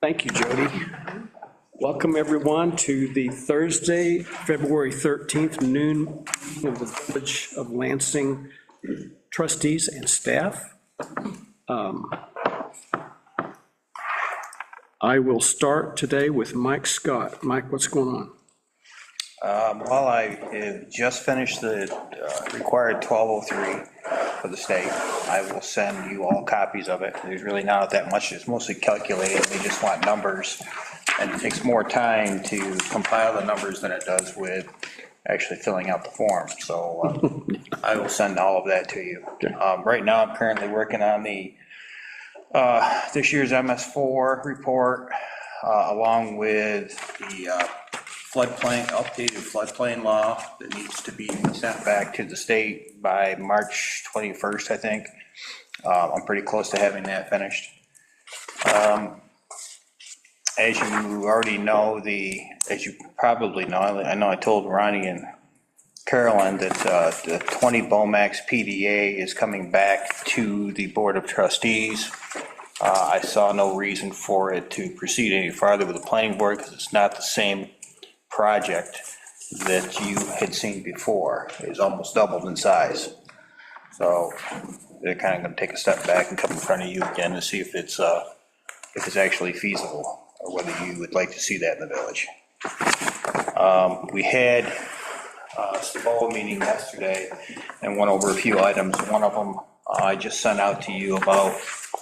Thank you, Jody. Welcome, everyone, to the Thursday, February 13th, noon meeting of the Village of Lansing trustees and staff. I will start today with Mike Scott. Mike, what's going on? Well, I have just finished the required 1203 for the state. I will send you all copies of it. There's really not that much. It's mostly calculated. They just want numbers, and it takes more time to compile the numbers than it does with actually filling out the form. So I will send all of that to you. Okay. Right now, I'm currently working on the this year's MS4 report, along with the floodplain, updated floodplain law that needs to be sent back to the state by March 21st, I think. I'm pretty close to having that finished. As you already know, as you probably know, I know I told Ronnie and Carolyn that the 20 Bomax PDA is coming back to the Board of Trustees. I saw no reason for it to proceed any farther with the planning board because it's not the same project that you had seen before. It was almost doubled in size. So they're kind of going to take a step back and come in front of you again to see if it's actually feasible or whether you would like to see that in the village. We had a Staboa meeting yesterday and went over a few items. One of them I just sent out to you about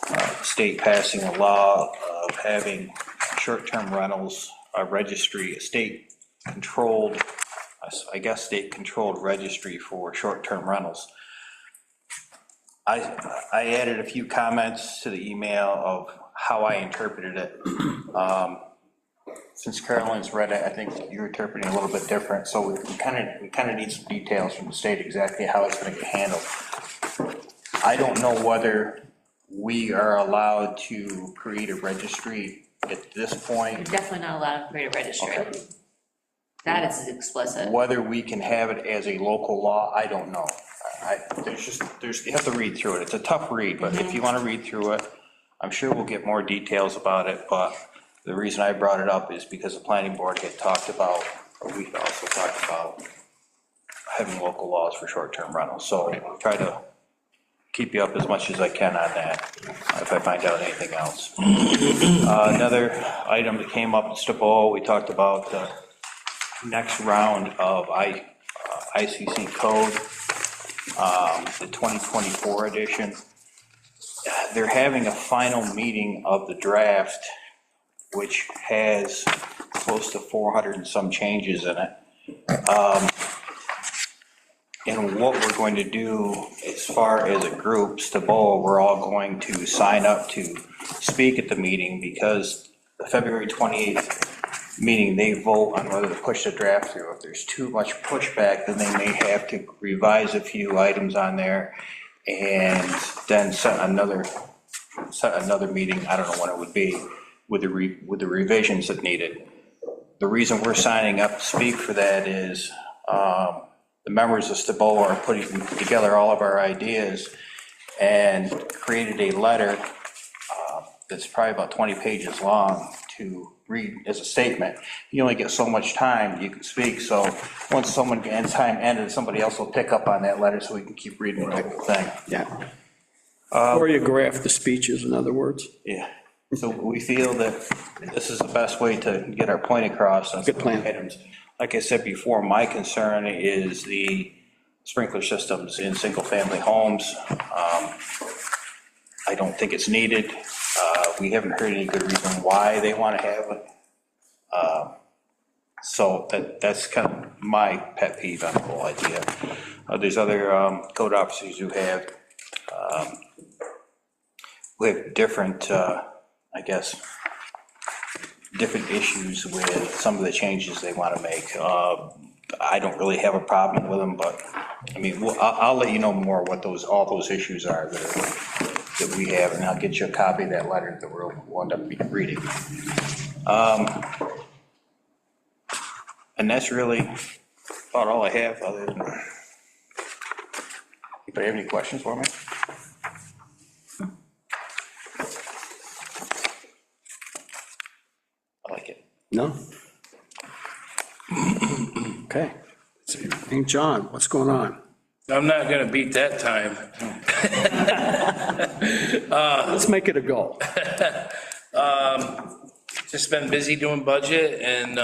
the state passing a law of having short-term rentals registry, a state-controlled, I guess state-controlled registry for short-term rentals. I added a few comments to the email of how I interpreted it. Since Carolyn's read it, I think you're interpreting a little bit different, so we kind of need some details from the state exactly how it's going to get handled. I don't know whether we are allowed to create a registry at this point. You're definitely not allowed to create a registry. Okay. That is explicit. Whether we can have it as a local law, I don't know. You have to read through it. It's a tough read, but if you want to read through it, I'm sure we'll get more details about it. But the reason I brought it up is because the planning board had talked about, or we also talked about having local laws for short-term rentals. So I'll try to keep you up as much as I can on that if I find out anything else. Another item that came up in Staboa, we talked about the next round of ICC code, the 2024 edition. They're having a final meeting of the draft, which has close to 400 and some changes in it. And what we're going to do as far as a group, Staboa, we're all going to sign up to speak at the meeting because the February 28th meeting, they vote on whether to push the draft through. If there's too much pushback, then they may have to revise a few items on there and then set another meeting, I don't know when it would be, with the revisions that needed. The reason we're signing up to speak for that is the members of Staboa are putting together all of our ideas and created a letter that's probably about 20 pages long to read as a statement. You only get so much time you can speak, so once someone gets time ended, somebody else will pick up on that letter so we can keep reading the whole thing. Yeah. Choreograph the speeches, in other words. Yeah. So we feel that this is the best way to get our point across on Good plan. items. Like I said before, my concern is the sprinkler systems in single-family homes. I don't think it's needed. We haven't heard any good reason why they want to have it. So that's kind of my pet peeve on the whole idea. There's other code officers who have different, I guess, different issues with some of the changes they want to make. I don't really have a problem with them, but I mean, I'll let you know more what all those issues are that we have, and I'll get you a copy of that letter that we'll end up reading. And that's really about all I have. Other than, anybody have any questions for me? No? Okay. Hey, John, what's going on? I'm not gonna beat that time. Let's make it a goal. Just been busy doing budget and,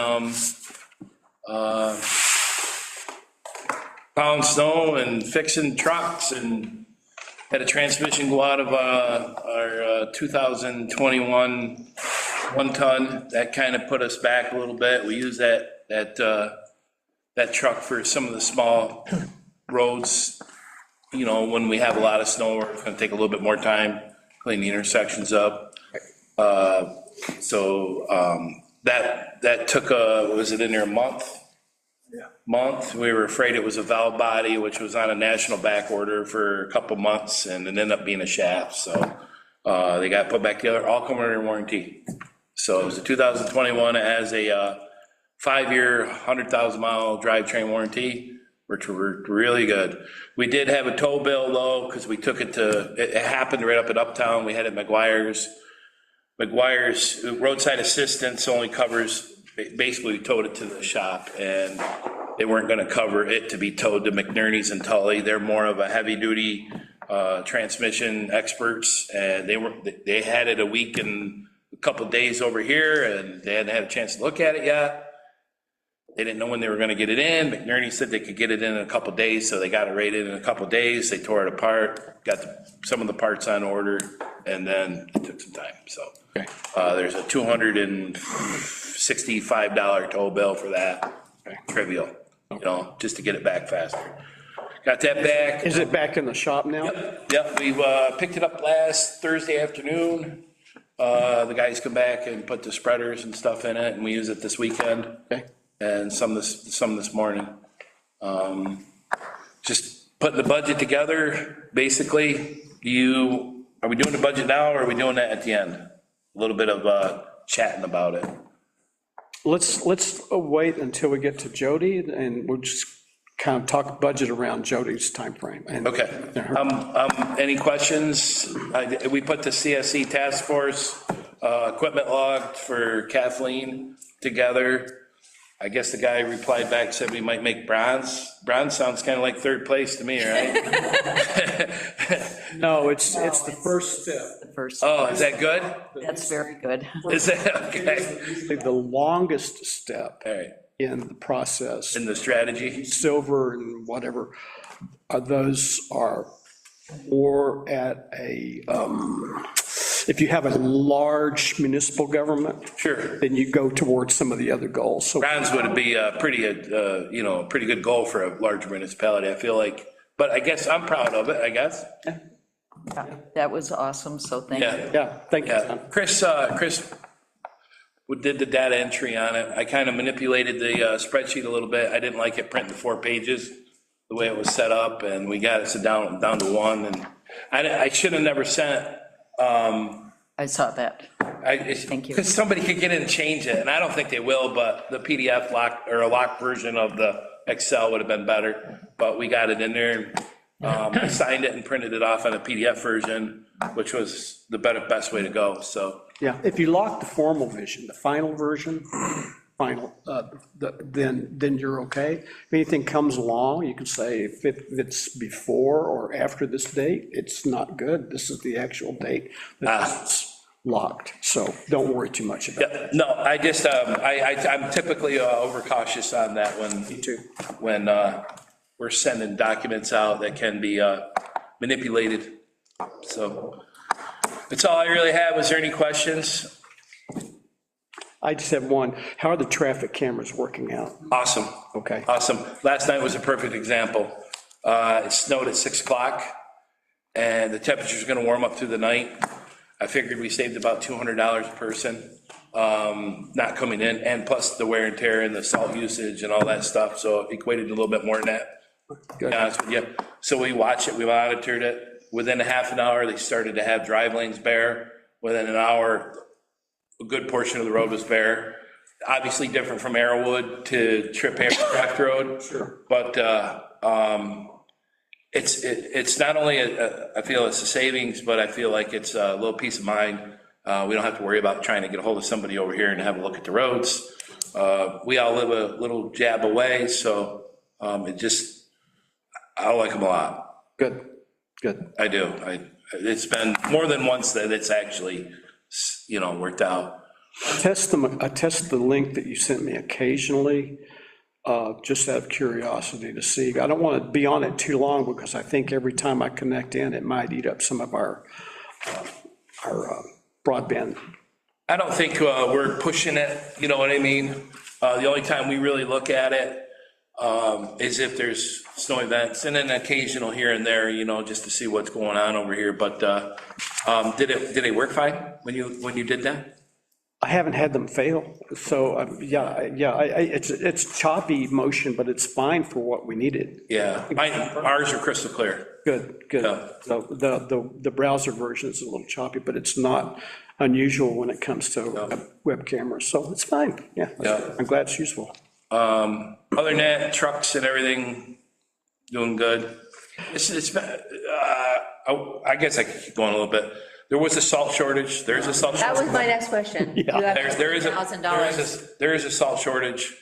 plowing snow and fixing trucks, and had a transmission go out of, our 2021 1-ton. That kind of put us back a little bit. We use that truck for some of the small roads, when we have a lot of snow, it's gonna take a little bit more time, clean the intersections up. That took was it in there a month? Yeah. We were afraid it was a valve body, which was on a national back order for a couple months, and it ended up being a shaft, so they got put back together, all coming under warranty. So it was a 2021, it has a 5-year, 100,000-mile drivetrain warranty, which were really good. We did have a tow bill though, because we took it happened right up at Uptown. We had it at McGuire's. McGuire's roadside assistance only covers, basically we towed it to the shop, and they weren't gonna cover it to be towed to McNerney's and Tully. They're more of a heavy duty transmission experts, and they had it a week and a couple days over here, and they hadn't had a chance to look at it yet. They didn't know when they were gonna get it in. McNerney said they could get it in a couple days, so they got it rated in a couple days. They tore it apart, got some of the parts on order, and then it took some time, so. Okay. There's a $265 tow bill for that, trivial, just to get it back faster. Got that back. Is it back in the shop now? Yep, we picked it up last Thursday afternoon. The guys come back and put the spreaders and stuff in it, and we use it this weekend. Okay. And some this morning. Just putting the budget together, basically. Are we doing the budget now, or are we doing that at the end? A little bit of chatting about it. Let's wait until we get to Jody, and we'll just kind of talk budget around Jody's timeframe. Okay. Any questions? We put the CSE task force equipment log for Kathleen together. I guess the guy replied back, said we might make bronze. Bronze sounds kind of like third place to me, right? No, it's the first step. The first. Oh, is that good? That's very good. Is that okay? The longest step All right, in the process, in the strategy? silver and whatever, those are more at a, if you have a large municipal government, Sure. then you go towards some of the other goals. So Bronze would be a pretty good goal for a large municipality, I feel like. But I guess I'm proud of it, I guess. That was awesome, so thank you. yeah, thank you, Yeah, John. Chris did the data entry on it. I kind of manipulated the spreadsheet a little bit. I didn't like it printing 4 pages, the way it was set up, and we got it down to 1. And I should have never sent. I saw that. Thank you. Because somebody could get in and change it, and I don't think they will, but the PDF a locked version of the Excel would have been better. But we got it in there, and I signed it and printed it off on a PDF version, which was the best way to go, so. Yeah, if you lock the formal version, the final version, then you're okay. If anything comes along, you can say if it's before or after this date, it's not good. This is the actual date that's locked, so don't worry too much about it. Yeah, no, I just, I'm typically overcautious on that when we're sending documents out that can be manipulated. So that's all I really have. Was there any questions? I just have one. How are the traffic cameras working out? Awesome. Okay. Awesome. Last night was a perfect example. It snowed at 6 o'clock, and the temperature's gonna warm up through the night. I figured we saved about $200 a person, not coming in, and plus the wear and tear and the salt usage and all that stuff, so it equated to a little bit more than that. To Good. be honest with you. So we watched it, we monitored it. Within a half an hour, they started to have drive lanes bare. Within an hour, a good portion of the road was bare. Obviously different from Arrowwood to Trip Craft Road. Sure. But it's not only, I feel it's a savings, but I feel like it's a little peace of mind. We don't have to worry about trying to get a hold of somebody over here and have a look at the roads. We all live a little jab away, so I like them a lot. Good, good. I do. It's been more than once that it's actually, worked out. I test the link that you sent me occasionally, just out of curiosity to see. I don't want to be on it too long because I think every time I connect in, it might eat up some of our broadband. I don't think we're pushing it, you know what I mean? The only time we really look at it is if there's snow events, and then occasional here and there, just to see what's going on over here. But did it work fine when you did that? I haven't had them fail, so it's choppy motion, but it's fine for what we needed. Yeah, ours are crystal clear. Good. Yeah. So the browser version is a little choppy, but it's not unusual when it comes to web cameras, so it's fine. Yeah. I'm glad it's useful. Other than that, trucks and everything doing good. It's been, I guess I could keep going a little bit. There was a salt shortage. There's a salt That shortage. was my next question. Yeah. There is $1,000. a salt shortage.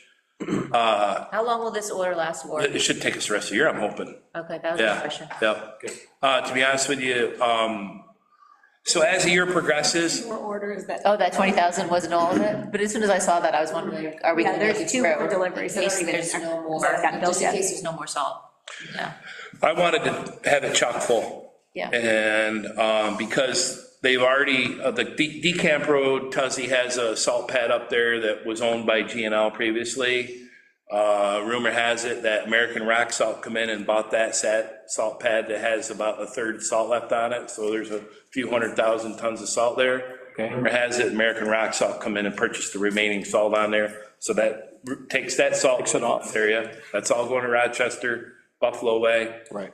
How long will this order last for? It should take us the rest of the year, I'm hoping. Okay, that was my Yeah, question. yeah. To be honest with you, so as the year progresses, More orders that. Oh, that 20,000 wasn't all of it? But as soon as I saw that, I was wondering, are we Yeah, gonna make there's it two through? more deliveries In that case are even there's in there. no more, Haven't gotten bills just in yet. case there's no more salt. Yeah, I wanted to have it chock full. yeah. And because they've already, the Decamp Road, Tuzzy has a salt pad up there that was owned by G&L previously. Rumor has it that American Rock Salt come in and bought that salt pad that has about a third salt left on it. So there's a few 100,000 tons of salt there. Okay. Rumor has it American Rock Salt come in and purchase the remaining salt on there. So that takes that salt. Takes it off. Area. That's all going to Rochester, Buffalo Way. Right.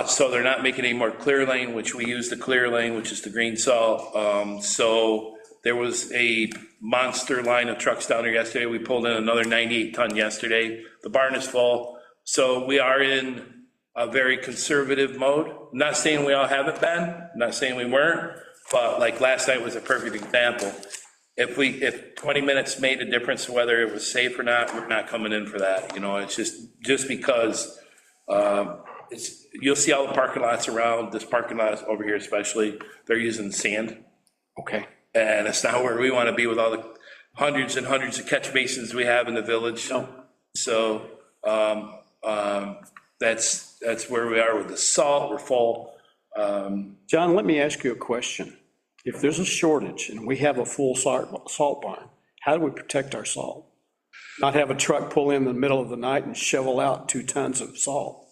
So they're not making any more clear lane, which we use the clear lane, which is the green salt. So there was a monster line of trucks down there yesterday. We pulled in another 98 ton yesterday. The barn is full. So we are in a very conservative mode. I'm not saying we all haven't been, I'm not saying we weren't, but like last night was a perfect example. If 20 minutes made a difference whether it was safe or not, we're not coming in for that. It's just because you'll see all the parking lots around, this parking lot over here especially, they're using sand. Okay. And it's not where we want to be with all the hundreds and hundreds of catch basins we have in the village. No. So that's where we are with the salt, we're full. John, let me ask you a question. If there's a shortage and we have a full salt barn, how do we protect our salt? Not have a truck pull in the middle of the night and shovel out 2 tons of salt?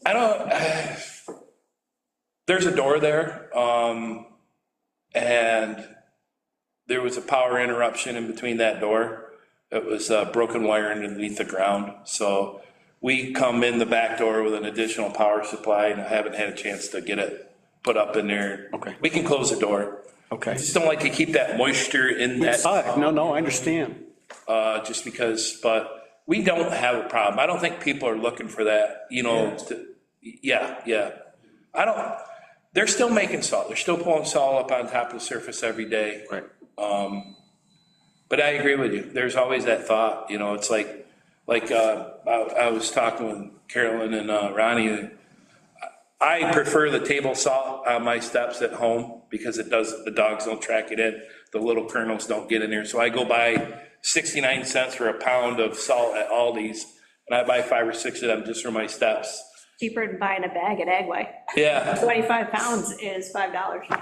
There's a door there, and there was a power interruption in between that door. It was broken wire underneath the ground. So we come in the back door with an additional power supply, and I haven't had a chance to get it put up in there. Okay. We can close the door. Okay. Just don't like to keep that moisture in that. Inside. No, I understand. Just because, but we don't have a problem. I don't think people are looking for that, yeah. They're still making salt. They're still pulling salt up on top of the surface every day. Right. But I agree with you. There's always that thought, it's like I was talking with Carolyn and Ronnie. I prefer the table salt on my steps at home because the dogs don't track it in. The little kernels don't get in there. So I go buy 69 cents for a pound of salt at Aldi's, and I buy 5 or 6 of them just for my steps. Cheaper than buying a bag at Agway. Yeah. 25 pounds is $5.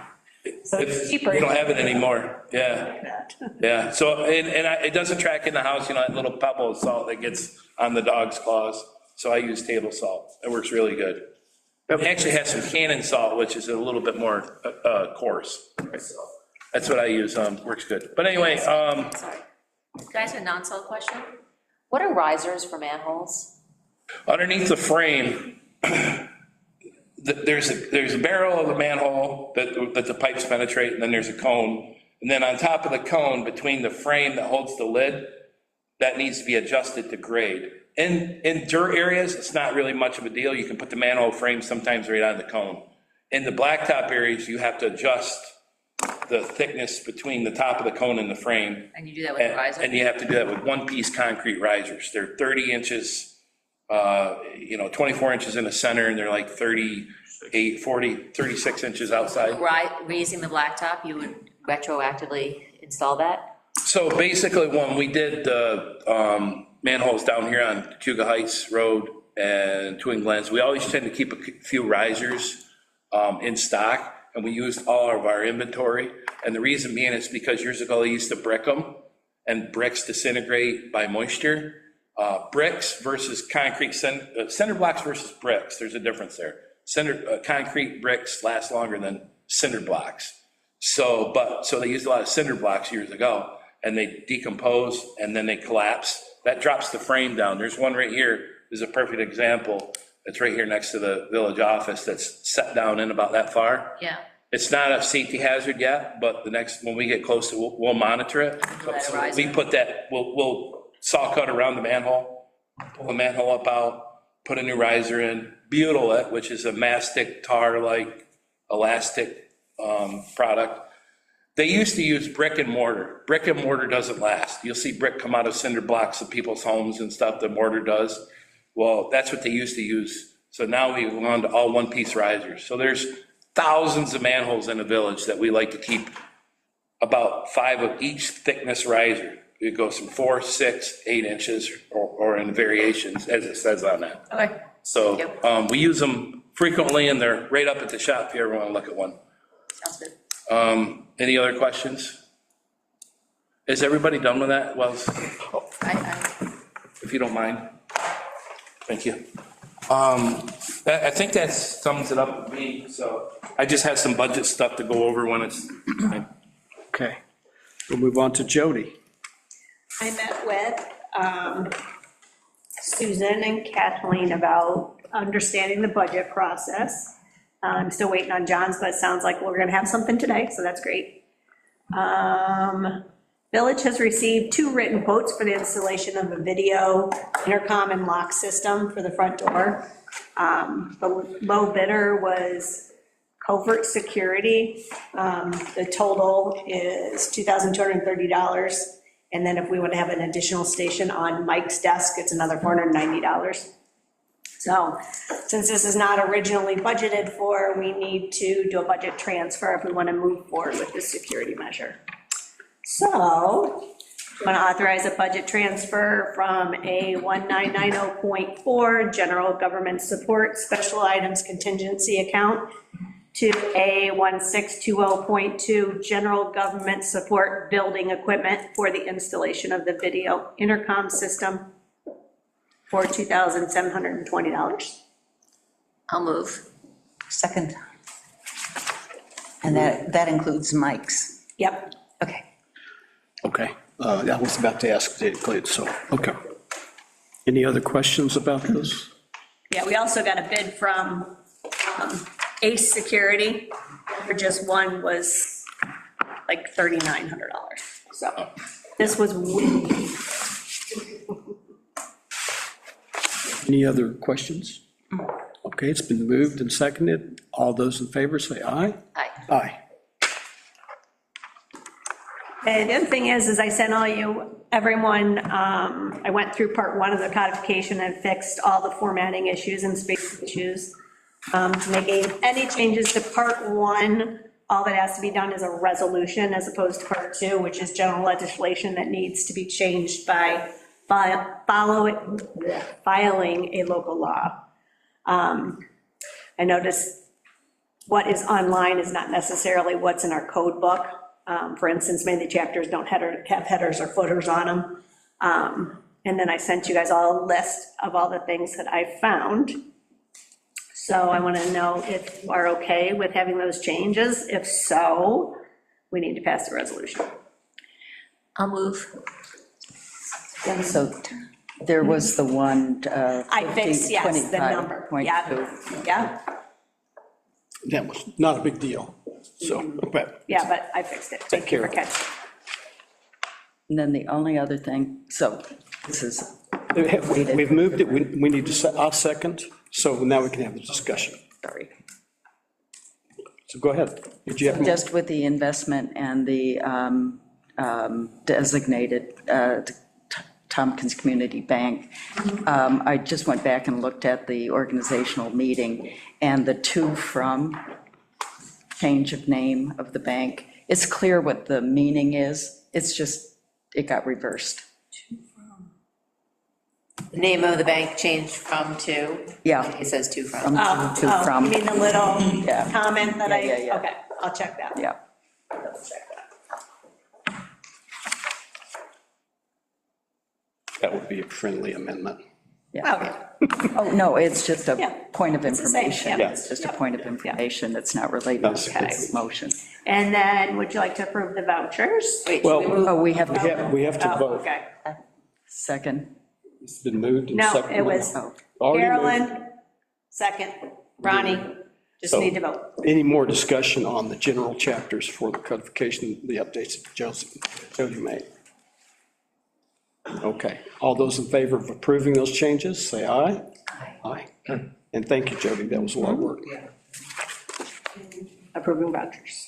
So it's cheaper. You don't have it anymore. Yeah. Like that. Yeah. So, it doesn't track in the house, that little pebble of salt that gets on the dog's claws. So I use table salt. It works really good. It actually has some cannon salt, which is a little bit more coarse. So that's what I use. Works good. But anyway, Sorry. Guys, a non-salt question? What are risers for manholes? underneath the frame, there's a barrel of the manhole that the pipes penetrate, and then there's a cone. And then on top of the cone, between the frame that holds the lid, that needs to be adjusted to grade. In dirt areas, it's not really much of a deal. You can put the manhole frame sometimes right on the cone. In the blacktop areas, you have to adjust the thickness between the top of the cone and the frame. And you do that with a riser? And you have to do that with one-piece concrete risers. They're 30 inches, 24 inches in the center, and they're like 38, 40, 36 inches outside. Raising the blacktop, you would retroactively install that? So basically, when we did the manholes down here on Cuga Heights Road and Twin Glens, we always tend to keep a few risers in stock, and we used all of our inventory. And the reason being is because years ago, they used to brick them, and bricks disintegrate by moisture. Bricks versus concrete, cinder blocks versus bricks, there's a difference there. Concrete bricks last longer than cinder blocks. So they used a lot of cinder blocks years ago, and they decompose and then they collapse. That drops the frame down. There's one right here, is a perfect example. It's right here next to the village office that's set down in about that far. Yeah. It's not a safety hazard yet, but when we get close to, we'll monitor it. So we put that, we'll saw cut around the manhole, pull the manhole up out, put a new riser in, butyl it, which is a mastic tar-like elastic product. They used to use brick and mortar. Brick and mortar doesn't last. You'll see brick come out of cinder blocks of people's homes and stuff, the mortar does. Well, that's what they used to use. So now we've gone to all one-piece risers. So there's thousands of manholes in a village that we like to keep about 5 of each thickness riser. It goes from 4, 6, 8 inches, or in variations, as it says on that. Okay. So we use them frequently, and they're right up at the shop if you ever want to look at one. Sounds good. Any other questions? Is everybody done with that? Well, if you don't mind. Thank you. I think that sums it up with me, so I just have some budget stuff to go over when it's time. Okay, we'll move on to Jody. I met with Susan and Kathleen about understanding the budget process. I'm still waiting on John's, but it sounds like we're gonna have something today, so that's great. Village has received 2 written quotes for the installation of a video intercom and lock system for the front door. The low bidder was Covert Security. The total is $2,230. And then if we want to have an additional station on Mike's desk, it's another $490. So since this is not originally budgeted for, we need to do a budget transfer if we want to move forward with this security measure. So I'm going to authorize a budget transfer from a 1990.4 general government support special items contingency account to a 1620.2 general government support building equipment for the installation of the video intercom system for $2,720. I'll move. Second. And that includes mics. Yep. Okay. Okay, I was about to ask, did it include, so, okay. Any other questions about this? Yeah, we also got a bid from Ace Security, for just one was like $3,900. So this was, Any other questions? Okay, it's been moved and seconded. All those in favor say aye. Aye. Aye. and the other thing is I sent everyone, I went through part 1 of the codification and fixed all the formatting issues and space issues. To make any changes to part 1, all that has to be done is a resolution as opposed to part 2, which is general legislation that needs to be changed by filing a local law. I noticed what is online is not necessarily what's in our code book. For instance, many of the chapters don't have headers or footers on them. And then I sent you guys all a list of all the things that I found. So I want to know if you are okay with having those changes. If so, we need to pass the resolution. I'll move. So there was the one. I fixed, yes, the number. Yeah, 25.2. yeah, That was not a big deal, so, but yeah, but I fixed it. Thank you for catching. And then the only other thing, so this is. we've moved it, we need to, I'll second, so now we can have the discussion. Sorry. So go ahead. Did you have more? Just with the investment and the designated Tompkins Community Bank, I just went back and looked at the organizational meeting, and the to from change of name of the bank, it's clear what the meaning is, it's just, it got reversed. The name of the bank changed from to? Yeah. It says to from. From to You from, mean the little Yeah. comment that Yeah, yeah. okay, I'll check that. yeah. Double check that. That would be a friendly amendment. Okay. Oh, no, it's just Yeah. a point of It's the same, information. yeah. It's just a Yep. point of information, it's not related That's to okay. the motion. And then, would you like to approve the vouchers? Wait, Well, Oh, we have, we have to Oh, vote. okay. second, It's been moved and No, seconded. it was oh, Already moved. Carolyn, second, Ronnie, just So- need to vote. Any more discussion on the general chapters for the codification, the updates that Jody made? Okay, all those in favor of approving those changes, say aye. Aye. And thank you, Jody, that was a lot of work. Approving vouchers.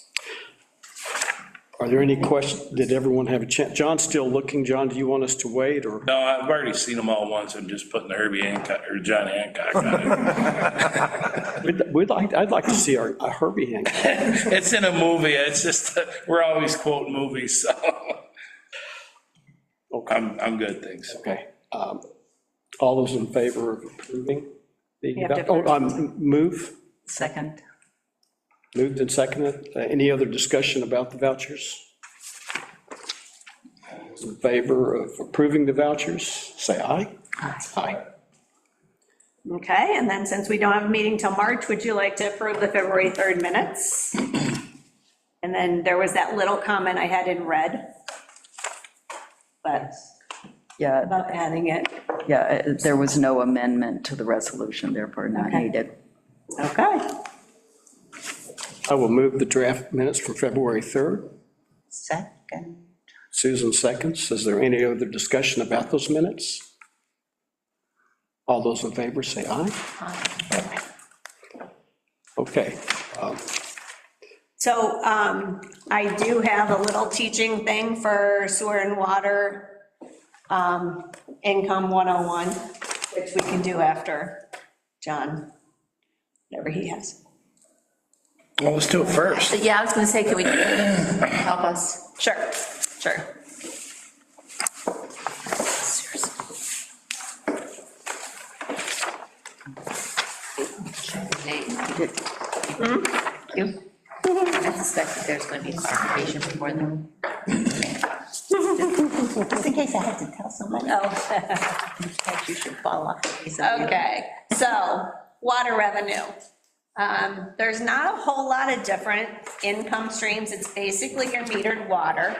Are there any questions? Did everyone have a chance? John's still looking. John, do you want us to wait, or? No, I've already seen them all once. I'm just putting the Herbie Hancock, or John Hancock on it. I'd like to see our Herbie Hancock. It's in a movie. It's just, we're always quoting movies, so. I'm good, thanks. Okay. All those in favor of approving? You have to- Move, second, moved and seconded. Any other discussion about the vouchers? All those in favor of approving the vouchers, say aye. Aye. Okay, and then since we don't have a meeting till March, would you like to approve the February 3rd minutes? And then there was that little comment I had in red. But yeah, about adding it. yeah, there was no amendment to the resolution, therefore not Okay. needed. Okay. I will move the draft minutes from February 3rd. Second. Susan seconds. Is there any other discussion about those minutes? All those in favor say aye. Okay. So I do have a little teaching thing for sewer and water income 101, which we can do after John, whatever he has. Well, let's do it first. Yeah, I was gonna say, can we help us? Sure, sure. You? I suspect that there's gonna be clarification before then. Just in case I have to tell somebody. Oh, You should fall off the face of the okay, so water revenue. There's not a whole lot of different income streams. It's basically your metered water.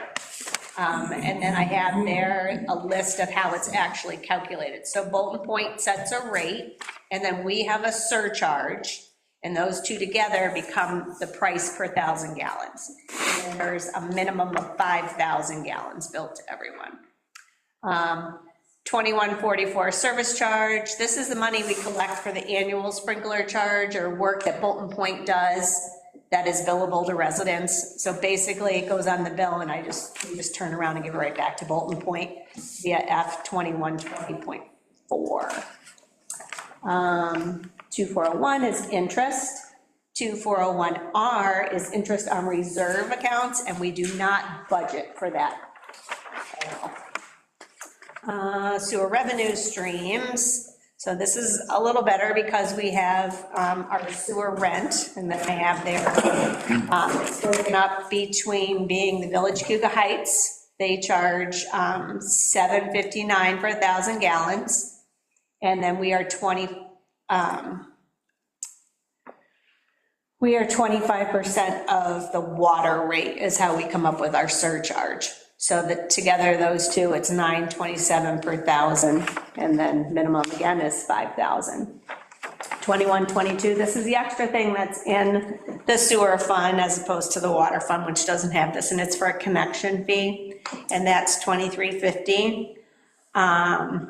And then I have there a list of how it's actually calculated. So Bolton Point sets a rate, and then we have a surcharge, and those two together become the price per 1,000 gallons. And there's a minimum of 5,000 gallons billed to everyone. 2144 service charge. This is the money we collect for the annual sprinkler charge or work that Bolton Point does that is billable to residents. So basically, it goes on the bill, and we just turn around and give it right back to Bolton Point via F2120.4. 2401 is interest. 2401R is interest on reserve accounts, and we do not budget for that at all. Sewer revenue streams. So this is a little better because we have our sewer rent, and then I have there, it's broken up between being the Village Cuga Heights. They charge $7.59 for 1,000 gallons. And then we are 25% of the water rate is how we come up with our surcharge. So that together, those two, it's $9.27 per 1,000, and then minimum again is 5,000. 2122, this is the extra thing that's in the sewer fund as opposed to the water fund, which doesn't have this, and it's for a connection fee, and that's $23.50.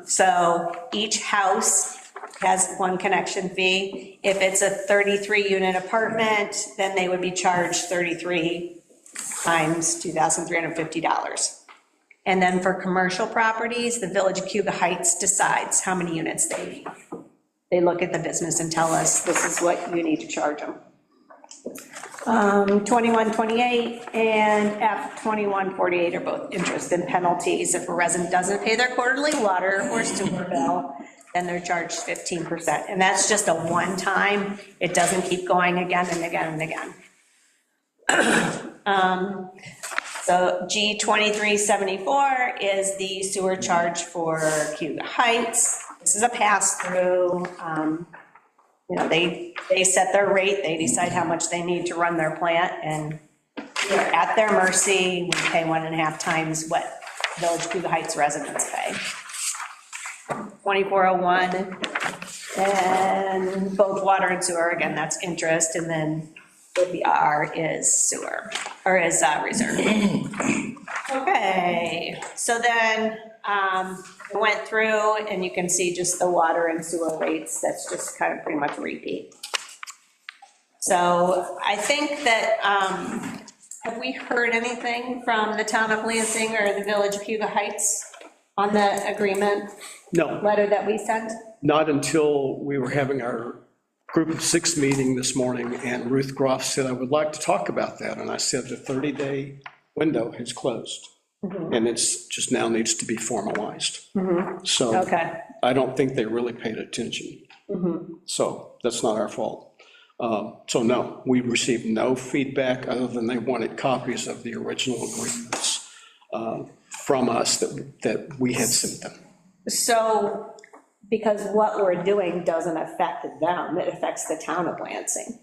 So each house has one connection fee. If it's a 33-unit apartment, then they would be charged 33 times $2,350. And then for commercial properties, the Village of Cuba Heights decides how many units they need. They look at the business and tell us, this is what you need to charge them. 2128 and F2148 are both interest and penalties. If a resident doesn't pay their quarterly water or sewer bill, then they're charged 15%. And that's just a one-time. It doesn't keep going again and again and again. So G2374 is the sewer charge for Cuba Heights. This is a pass-through. You know, they set their rate, they decide how much they need to run their plant, and we're at their mercy. We pay 1.5 times what Village Cuba Heights residents pay. 2401, and both water and sewer, again, that's interest, and then the R is sewer, or is reserve. Okay, so then we went through, and you can see just the water and sewer rates. That's just kind of pretty much repeat. So I think that, have we heard anything from the town of Lansing or the Village of Cuba Heights on the agreement No, letter that we sent? not until we were having our group of 6 meeting this morning, and Ruth Groff said, I would like to talk about that. And I said, the 30-day window has closed, and it's just now needs to be formalized. So Okay. I don't think they really paid attention. So that's not our fault. So no, we received no feedback other than they wanted copies of the original agreements from us that we had sent them. So, because what we're doing doesn't affect them, it affects the town of Lansing.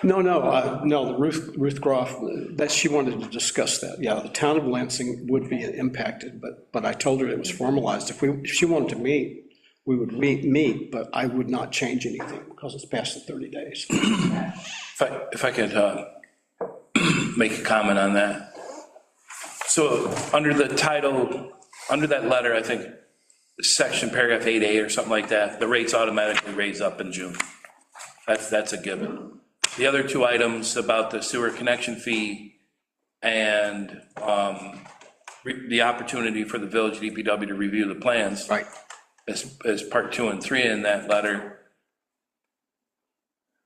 No, the Ruth Groff, that she wanted to discuss that. Yeah, the town of Lansing would be impacted, but I told her it was formalized. If she wanted to meet, we would meet, but I would not change anything because it's past the 30 days. If I could make a comment on that. So under the title, under that letter, I think section paragraph 8A or something like that, the rates automatically raise up in June. That's a given. The other 2 items about the sewer connection fee and the opportunity for the village DPW to review the plans. Right. As part 2 and 3 in that letter.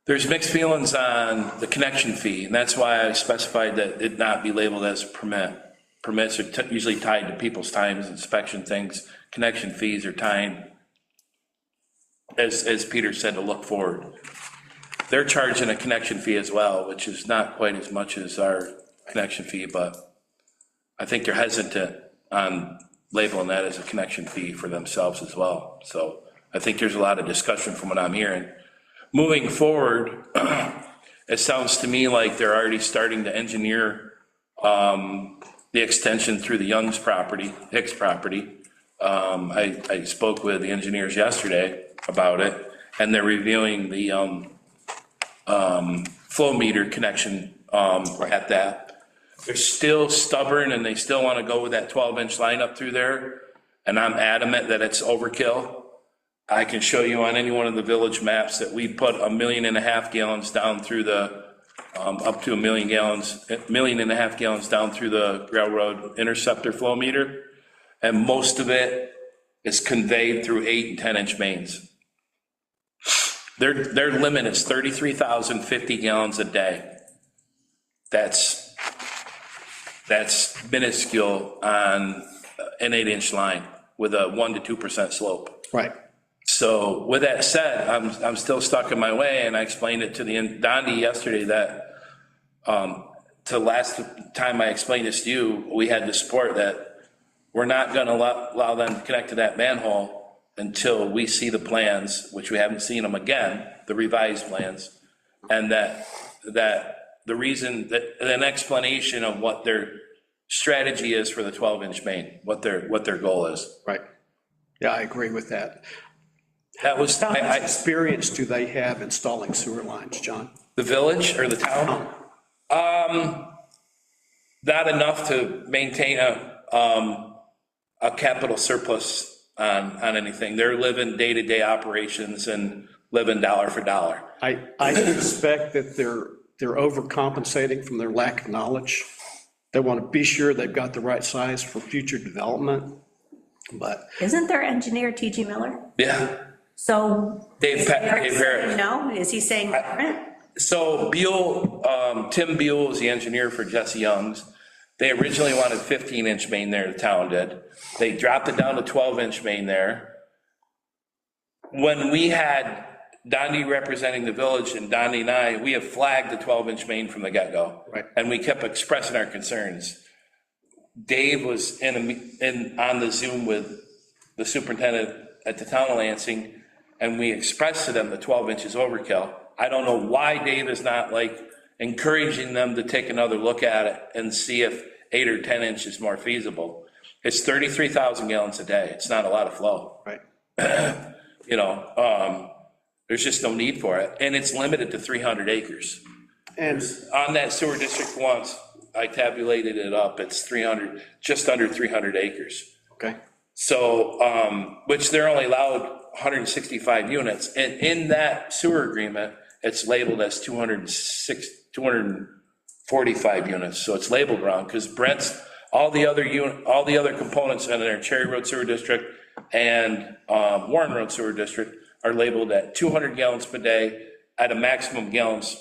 There's mixed feelings on the connection fee, and that's why I specified that it not be labeled as a permit. Permits are usually tied to people's times, inspection things. Connection fees are tied, as Peter said, to look forward. They're charging a connection fee as well, which is not quite as much as our connection fee, but I think they're hesitant on labeling that as a connection fee for themselves as well. So I think there's a lot of discussion from what I'm hearing. Moving forward, it sounds to me like they're already starting to engineer the extension through the Young's property, Hicks property. I spoke with the engineers yesterday about it, and they're reviewing the flow meter connection at that. They're still stubborn, and they still want to go with that 12-inch line up through there, and I'm adamant that it's overkill. I can show you on any one of the village maps that we put 1.5 million gallons down through the, up to 1 million gallons, 1.5 million gallons down through the railroad interceptor flow meter, and most of it is conveyed through 8 and 10-inch mains. Their limit is 33,050 gallons a day. That's minuscule on an 8-inch line with a 1% to 2% slope. Right. So with that said, I'm still stuck in my way, and I explained it to Dondi yesterday that to last time I explained this to you, we had the support that we're not going to allow them to connect to that manhole until we see the plans, which we haven't seen them again, the revised plans, and that the reason that an explanation of what their strategy is for the 12-inch main, what their goal is. Right. Yeah, I agree with that. That was How much experience do they have installing sewer lines, John? the village or the town. Not enough to maintain a capital surplus on anything. They're living day-to-day operations and living dollar for dollar. I suspect that they're overcompensating from their lack of knowledge. They want to be sure they've got the right size for future development, but. Isn't their engineer T.G. Miller? Yeah. So. Dave Parrott. No, is he saying different? So Beal, Tim Beal is the engineer for Jesse Young's. They originally wanted 15-inch main there, the town did. They dropped it down to 12-inch main there. When we had Dondi representing the village and Dondi and I, we have flagged the 12-inch main from the get-go. Right. And we kept expressing our concerns. Dave was on the Zoom with the superintendent at the town of Lansing, and we expressed to them the 12 inches overkill. I don't know why Dave is not like encouraging them to take another look at it and see if 8 or 10 inches is more feasible. It's 33,000 gallons a day. It's not a lot of flow. Right. You know, there's just no need for it. And it's limited to 300 acres. And On that sewer district once, I tabulated it up, it's 300, just under 300 acres. okay, So, which they're only allowed 165 units. And in that sewer agreement, it's labeled as 245 units. So it's labeled wrong because Brent's, all the other components in their Cherry Road Sewer District and Warren Road Sewer District are labeled at 200 gallons per day at a maximum gallons,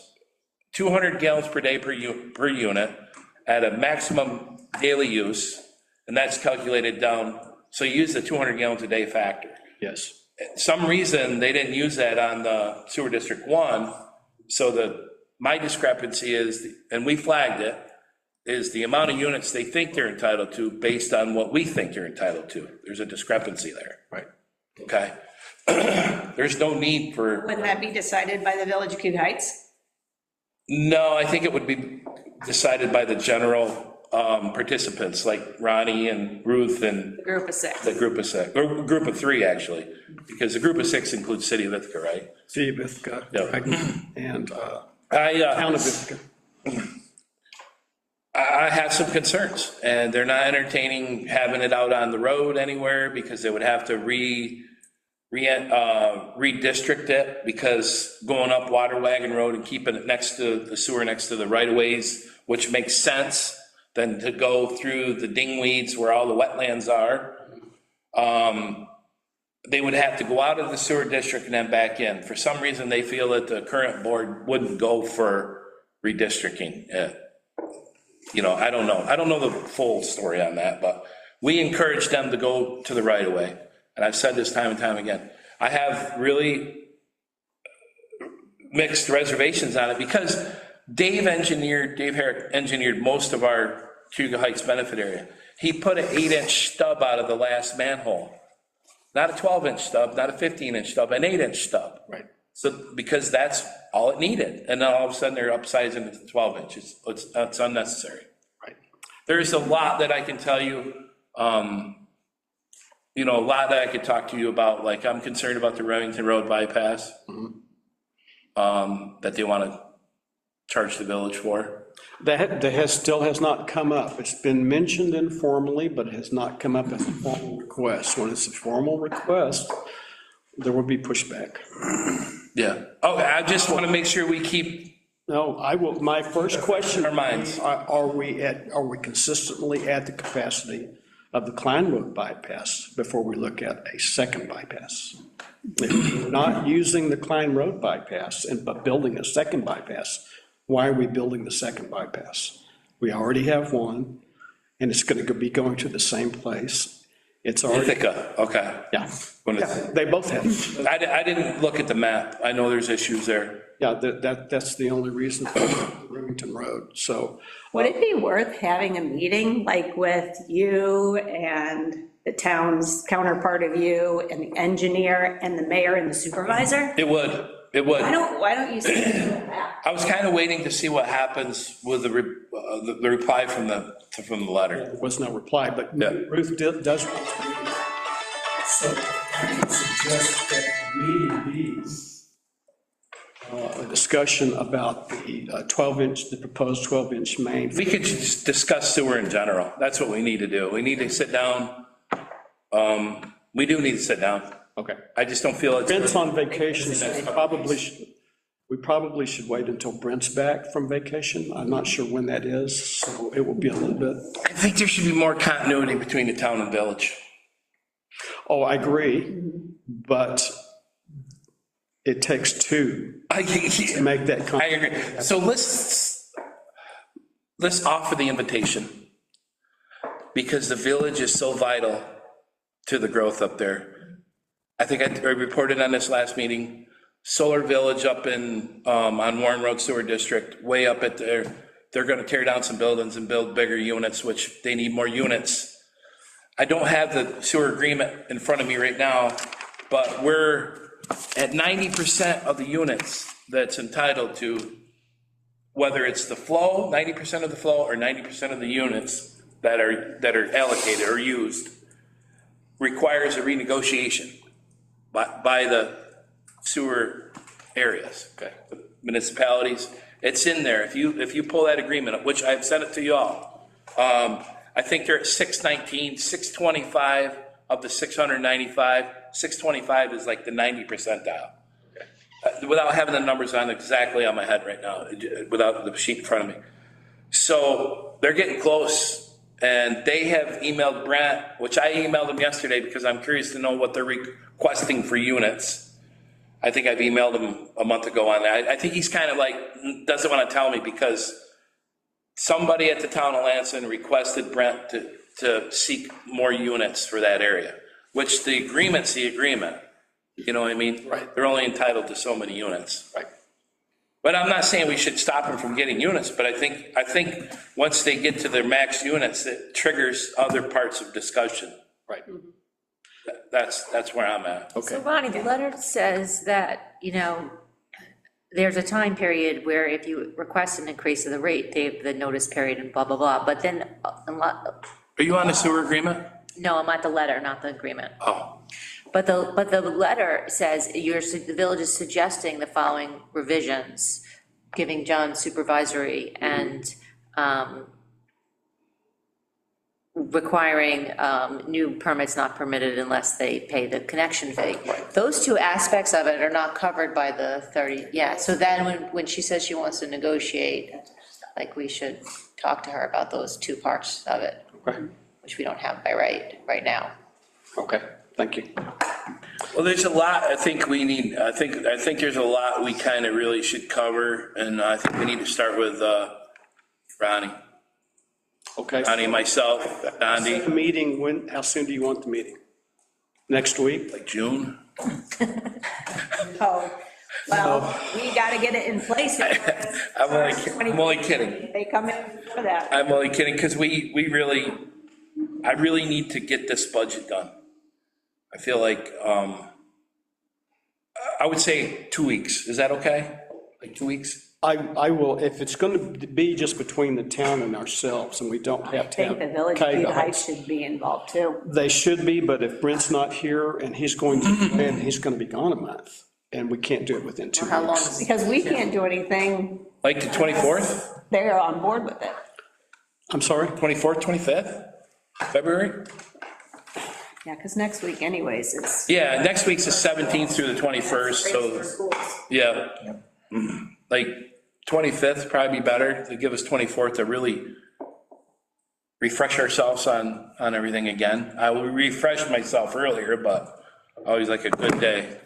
200 gallons per day per unit at a maximum daily use, and that's calculated down. So you use the 200 gallons a day factor. yes. Some reason they didn't use that on the sewer district 1. So my discrepancy is, and we flagged it, is the amount of units they think they're entitled to based on what we think they're entitled to. There's a discrepancy there. Right. Okay. There's no need for. Wouldn't that be decided by the Village of Cude Heights? No, I think it would be decided by the general participants, like Ronnie and Ruth and Group of 6. the group of 6, or group of 3, actually, because the group of 6 includes City of Ithaca, right? See, Ithaca, Yeah. and I town of Ithaca. have some concerns, and they're not entertaining having it out on the road anywhere because they would have to redistrict it, because going up Water Wagon Road and keeping it next to the sewer, next to the right of ways, which makes sense, than to go through the dingweeds where all the wetlands are. They would have to go out of the sewer district and then back in. For some reason, they feel that the current board wouldn't go for redistricting it. You know, I don't know. I don't know the full story on that, but we encourage them to go to the right of way. And I've said this time and time again. I have really mixed reservations on it because Dave Herrick engineered most of our Cuba Heights benefit area. He put an 8-inch stub out of the last manhole. Not a 12-inch stub, not a 15-inch stub, an 8-inch stub. Right. So, because that's all it needed. And then all of a sudden they're upsizing it to 12 inches. It's unnecessary. Right. There's a lot that I can tell you, you know, a lot that I could talk to you about. Like, I'm concerned about the Remington Road bypass, that they want to charge the village for. That still has not come up. It's been mentioned informally, but has not come up as a formal request. When it's a formal request, there will be pushback. Yeah. Okay, I just want to make sure we keep. No, my first question. Our minds. Are we consistently at the capacity of the Klein Road bypass before we look at a second bypass? If we're not using the Klein Road bypass but building a second bypass, why are we building the second bypass? We already have one, and it's going to be going to the same place. It's already. Ithaca, okay. Yeah, they both have. I didn't look at the map. I know there's issues there. Yeah, that's the only reason for Remington Road, so. Would it be worth having a meeting, like with you and the town's counterpart of you, and the engineer, and the mayor, and the supervisor? It would. Why don't you say that? I was kind of waiting to see what happens with the reply from the letter. There was no reply, but Yeah. Ruth does. So I can suggest that the meeting be a discussion about the 12-inch, the proposed 12-inch main. We could just discuss sewer in general. That's what we need to do. We need to sit down We do need to sit down. Okay. I just don't feel it's. Brent's on vacation, so we probably should wait until Brent's back from vacation. I'm not sure when that is, so it will be a little bit. I think there should be more continuity between the town and village. Oh, I agree, but it takes two to make that. I agree. So let's offer the invitation, because the village is so vital to the growth up there. I think I reported on this last meeting, Solar Village up in, on Warren Road Sewer District, way up at there, they're gonna tear down some buildings and build bigger units, which they need more units. I don't have the sewer agreement in front of me right now, but we're at 90% of the units that's entitled to, whether it's the flow, 90% of the flow, or 90% of the units that are allocated or used, requires a renegotiation by the sewer areas, okay, the municipalities. It's in there. If you pull that agreement up, which I've sent it to you all, I think they're at 619, 625 of the 695. 625 is like the 90 percentile. Without having the numbers on exactly on my head right now, without the sheet in front of me. So they're getting close. And they have emailed Brent, which I emailed him yesterday because I'm curious to know what they're requesting for units. I think I've emailed him a month ago on that. I think he's kind of like, doesn't want to tell me because somebody at the town of Lansing requested Brent to seek more units for that area, which the agreement's the agreement. You know what I mean? Right. They're only entitled to so many units. Right. But I'm not saying we should stop them from getting units, but I think once they get to their max units, it triggers other parts of discussion. Right. That's where I'm at. Okay. So Ronnie, the letter says that, there's a time period where if you request an increase of the rate, they have the notice period and blah, blah, blah, but then, Are you on the sewer agreement? no, I'm at the letter, not the agreement. Oh. But the letter says the village is suggesting the following revisions, giving John supervisory and requiring new permits not permitted unless they pay the connection fee. Those two aspects of it are not covered by the 30, so then when she says she wants to negotiate, like we should talk to her about those two parts of it, which we don't have by right now. Okay, thank you. Well, there's a lot I think we need, I think there's a lot we kind of really should cover, and I think we need to start with Ronnie. Okay. Ronnie, myself, Andy. The meeting, how soon do you want the meeting? Next week? Like June? Oh, well, we got to get it in place. I'm only kidding. They come in for that. I'm only kidding, because I really need to get this budget done. I feel like, I would say 2 weeks. Is that okay? Like 2 weeks? I will, if it's going to be just between the town and ourselves, and we don't have I to think have. the village of Butte Kayla. Heights should be involved too. They should be, but if Brent's not here and he's going to be gone a month, and we can't do it within 2 weeks. How long is Because we can't do anything, Like the 24th? they're on board with it. I'm sorry? 24th, 25th? February? Yeah, because next week anyways, it's. Yeah, next week's the 17th through the 21st, so, yeah. Like 25th probably be better, to give us 24th to really refresh ourselves on everything again. I will refresh myself earlier, but always like a good day.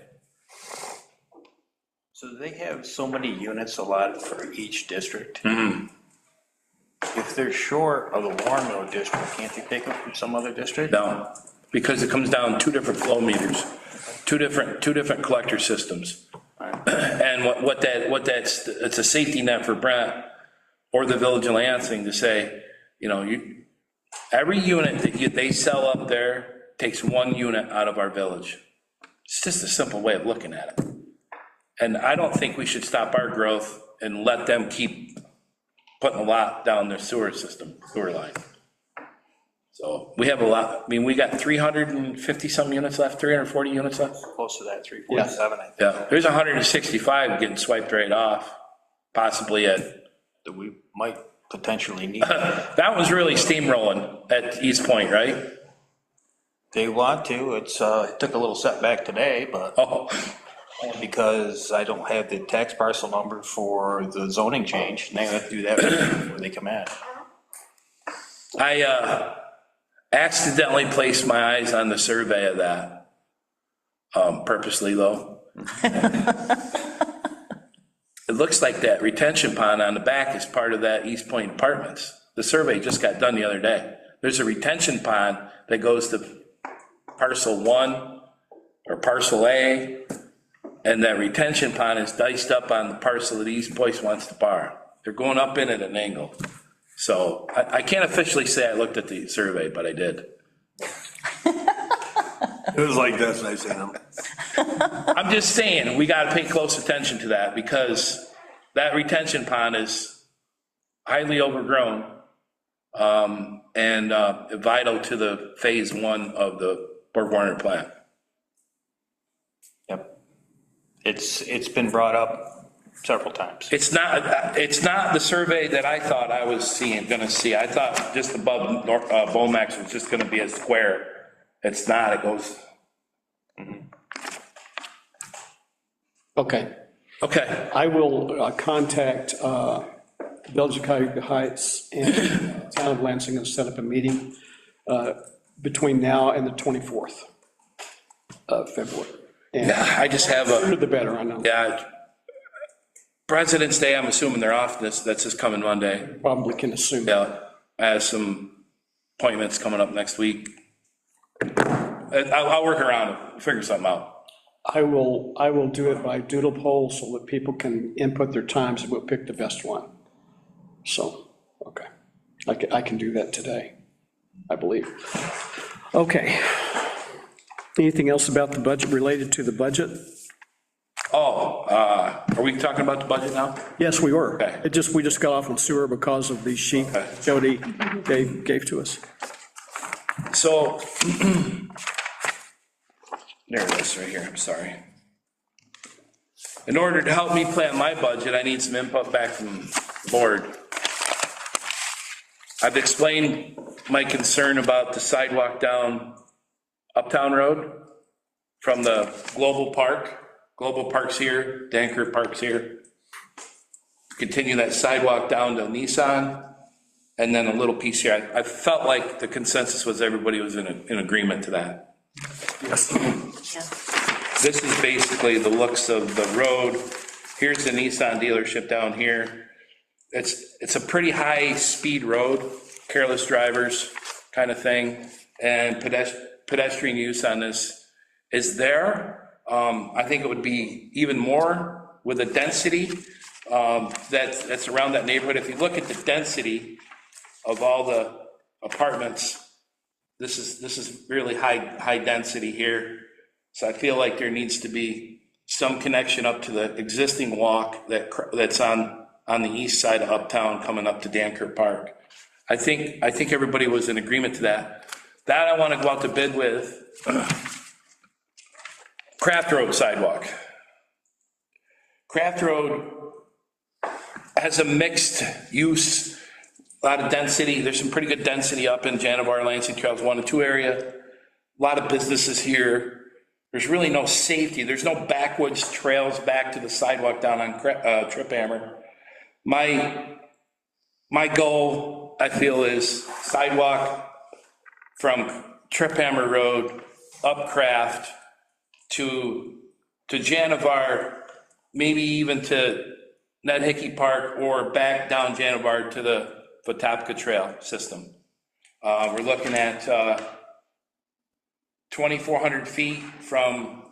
So they have so many units allotted for each district. If they're short of the Warren Road district, can't they take them from some other district? No, because it comes down two different flow meters, two different collector systems. And that's, it's a safety net for Brent or the village of Lansing to say, every unit that they sell up there takes 1 unit out of our village. It's just a simple way of looking at it. And I don't think we should stop our growth and let them keep putting a lot down their sewer line. So we have a lot, we got 350 some units left, 340 units left. Close to that, 347, I think. Yeah, there's 165 getting swiped right off, possibly at. That we might potentially need. That was really steamrolling at East Point, right? They want to, it took a little setback today, but Oh, because I don't have the tax parcel number for the zoning change, and they have to do that before they come in. I accidentally placed my eyes on the survey of that, purposely though. It looks like that retention pond on the back is part of that East Point Apartments. The survey just got done the other day. There's a retention pond that goes to parcel 1 or parcel A, and that retention pond is diced up on the parcel that East Point wants to borrow. They're going up in at an angle. So I can't officially say I looked at the survey, but I did. It was like this, and I seen them. I'm just saying, we gotta pay close attention to that, because that retention pond is highly overgrown, and vital to the phase 1 of the Borg Warner plan. Yep. It's been brought up several times. It's not the survey that I thought I was gonna see. I thought just above Bomax was just gonna be a square. It's not, it goes. Okay. Okay, I will contact Belgic Heights and Town of Lansing and set up a meeting between now and the 24th of February. And yeah, I just have the sooner the better, I know. yeah. President's Day, I'm assuming they're off that's this coming Monday. Probably can assume. Yeah, I have some appointments coming up next week. I'll work around it, figure something out. I will do it by doodle poll so that people can input their times and we'll pick the best one. So, okay. I can do that today, I believe. Okay. Anything else about the budget related to the budget? Oh, are we talking about the budget now? Yes, we were. Okay. We just got off on sewer because of the sheet Okay. Jody gave to us. So, there it is, right here, I'm sorry. In order to help me plan my budget, I need some input back from the board. I've explained my concern about the sidewalk down Uptown Road from the Global Park. Global Park's here, Danker Park's here. Continue that sidewalk down to Nissan, and then a little piece here. I felt like the consensus was everybody was in agreement to that. This is basically the looks of the road. Here's the Nissan dealership down here. It's a pretty high-speed road, careless drivers kind of thing, and pedestrian use on this is there. I think it would be even more with the density that's around that neighborhood. If you look at the density of all the apartments, this is really high density here. So I feel like there needs to be some connection up to the existing walk that's on the east side of Uptown coming up to Danker Park. I think everybody was in agreement to that. That I want to go out to bid with. Craft Road sidewalk. Craft Road has a mixed use, a lot of density. There's some pretty good density up in Janivar, Lansing Trails 1 and 2 area. A lot of businesses here. There's really no safety. There's no backwoods trails back to the sidewalk down on Trip Hammer. My goal, I feel, is sidewalk from Trip Hammer Road up Craft to Janivar, maybe even to Ned Hickey Park, or back down Janivar to the Watapka Trail system. We're looking at 2,400 feet from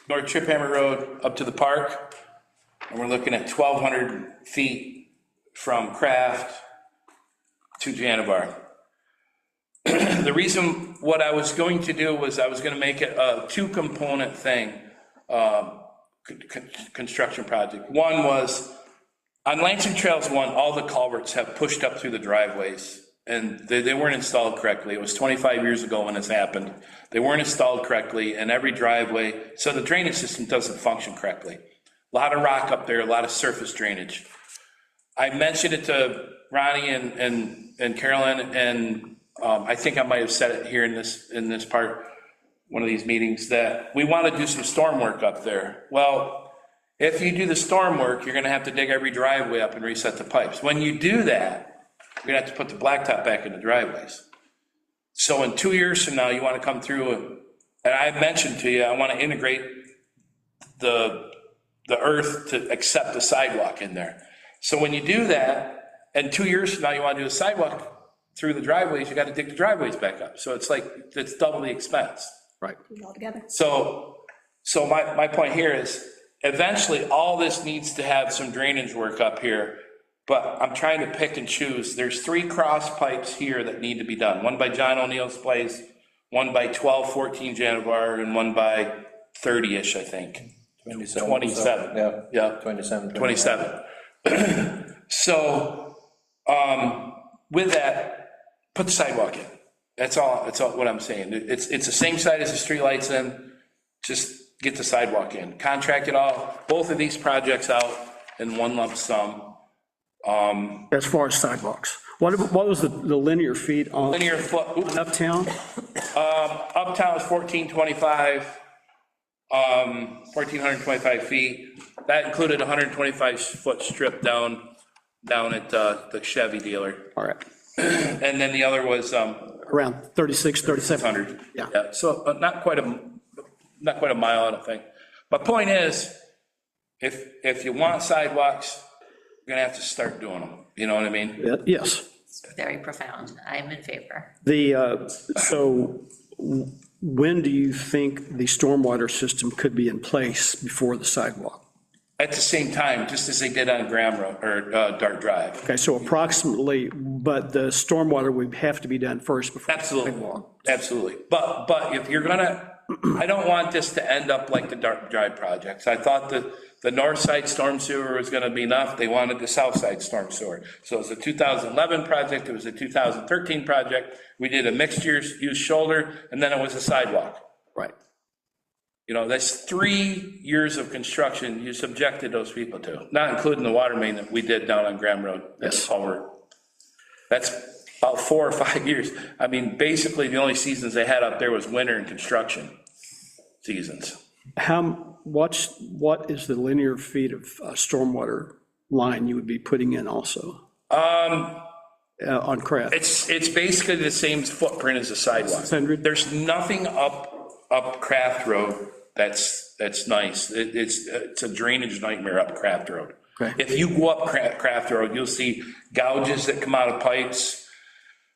North Trip Hammer Road up to the park, and we're looking at 1,200 feet from Craft to Janivar. The reason what I was going to do was I was going to make it a two-component thing, construction project. One was, on Lansing Trails 1, all the culverts have pushed up through the driveways, and they weren't installed correctly. It was 25 years ago when this happened. They weren't installed correctly, and every driveway, so the drainage system doesn't function correctly. A lot of rock up there, a lot of surface drainage. I mentioned it to Ronnie and Carolyn, and I think I might have said it here in this part, one of these meetings, that we want to do some storm work up there. Well, if you do the storm work, you're gonna have to dig every driveway up and reset the pipes. When you do that, you're gonna have to put the blacktop back in the driveways. So in 2 years from now, you want to come through, and I mentioned to you, I want to integrate the earth to accept the sidewalk in there. So when you do that, and 2 years from now, you want to do a sidewalk through the driveways, you got to dig the driveways back up. So it's like, it's double the expense. Right. All together. So my point here is, eventually, all this needs to have some drainage work up here, but I'm trying to pick and choose. There's 3 cross pipes here that need to be done. One by John O'Neill's place, one by 1214 Janivar, and one by 30-ish, I think. 27. Yeah. 27. So, with that, put the sidewalk in. That's all what I'm saying. It's the same side as the streetlights in, just get the sidewalk in. Contract it all, both of these projects out in one lump sum. As far as sidewalks, what was the linear feet on Linear foot, oops, uptown? uptown is 1425, 1,425 feet. That included 125-foot strip down at the Chevy dealer. All right, And then the other was around 36, 3700. 100. Yeah. So not quite a mile, I don't think. My point is, if you want sidewalks, you're gonna have to start doing them. You know what I mean? Yes. Very profound. I'm in favor. So when do you think the stormwater system could be in place before the sidewalk? At the same time, just as they did on Graham Road, or Dart Drive. Okay, so approximately, but the stormwater would have to be done first before. Absolutely, absolutely. But if you're gonna, I don't want this to end up like the Dart Drive projects. I thought the north side storm sewer was gonna be enough. They wanted the south side storm sewer. So it was a 2011 project, it was a 2013 project. We did a mixed use shoulder, and then it was a sidewalk. Right. You know, that's 3 years of construction you subjected those people to, not including the water main that we did down on Graham Road. Yes. That's about 4 or 5 years. I mean, basically, the only seasons they had up there was winter and construction seasons. What is the linear feet of stormwater line you would be putting in also? On Craft? It's basically the same footprint as the sidewalk. 600? There's nothing up Craft Road that's nice. It's a drainage nightmare up Craft Road. Okay. If you go up Craft Road, you'll see gouges that come out of pipes.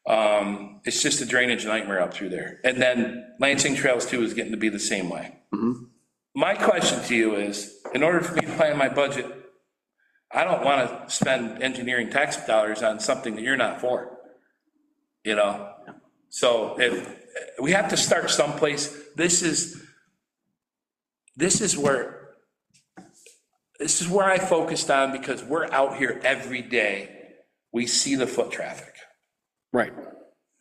It's just a drainage nightmare up through there. And then Lansing Trails 2 is getting to be the same way. Mm-hmm. My question to you is, in order for me to plan my budget, I don't want to spend engineering tax dollars on something that you're not for, you know? So if we have to start someplace, this is where I focused on, because we're out here every day. We see the foot traffic. Right.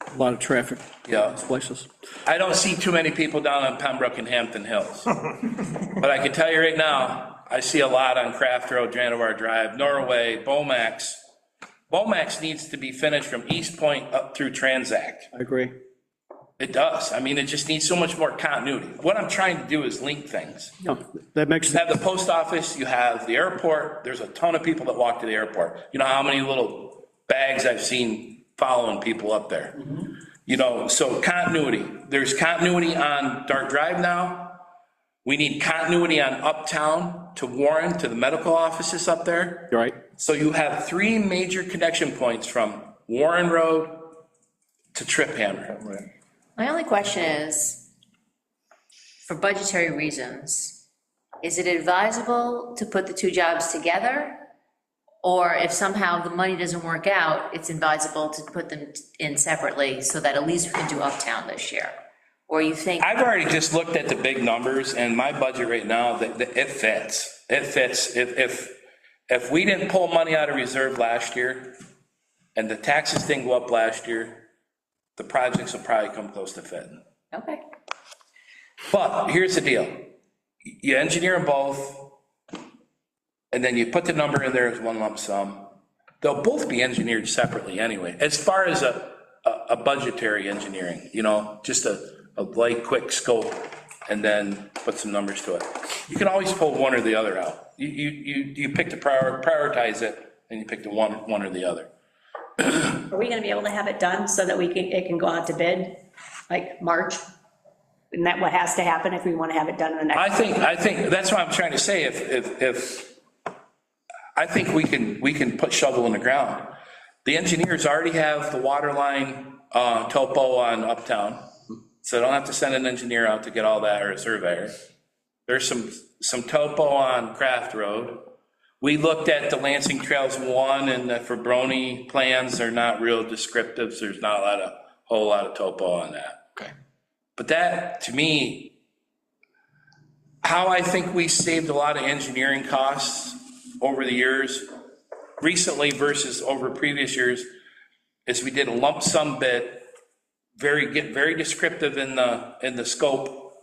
A lot of traffic. Yeah. Places. I don't see too many people down on Pembroke and Hampton Hills. But I can tell you right now, I see a lot on Craft Road, Janivar Drive, Norway, Bomax. Bomax needs to be finished from East Point up through Transact. I agree. It does. I mean, it just needs so much more continuity. What I'm trying to do is link things. No, that makes You have the post office, you have the airport, there's a ton of people that walk to the airport. You know how many little bags I've seen following people up there? You know, so continuity. There's continuity on Dart Drive now. We need continuity on Uptown to Warren, to the medical offices up there. Right. So you have 3 major connection points from Warren Road to Trip Hammer. My only question is, for budgetary reasons, is it advisable to put the 2 jobs together? Or if somehow the money doesn't work out, it's advisable to put them in separately so that at least we can do Uptown this year? Or you think? I've already just looked at the big numbers, and my budget right now, that it fits. It fits. If we didn't pull money out of reserve last year, and the taxes didn't go up last year, the projects will probably come close to fitting. Okay. But here's the deal. You engineer them both, and then you put the number in there as one lump sum. They'll both be engineered separately anyway. As far as a a budgetary engineering, just a light, quick scope, and then put some numbers to it. You can always pull one or the other out. You pick to prioritize it, and you pick the one or the other. Are we gonna be able to have it done so that it can go out to bid, like March? Isn't that what has to happen if we want to have it done in the next? I think that's what I'm trying to say. If I think we can put shovel in the ground. The engineers already have the water line topo on Uptown, so I don't have to send an engineer out to get all that, or a surveyor. There's some topo on Craft Road. We looked at the Lansing Trails 1 and the Fabroni plans. They're not real descriptive. So there's not a whole lot of topo on that. Okay. But that, to me, how I think we saved a lot of engineering costs over the years, recently versus over previous years, is we did a lump sum bid, get very descriptive in the scope,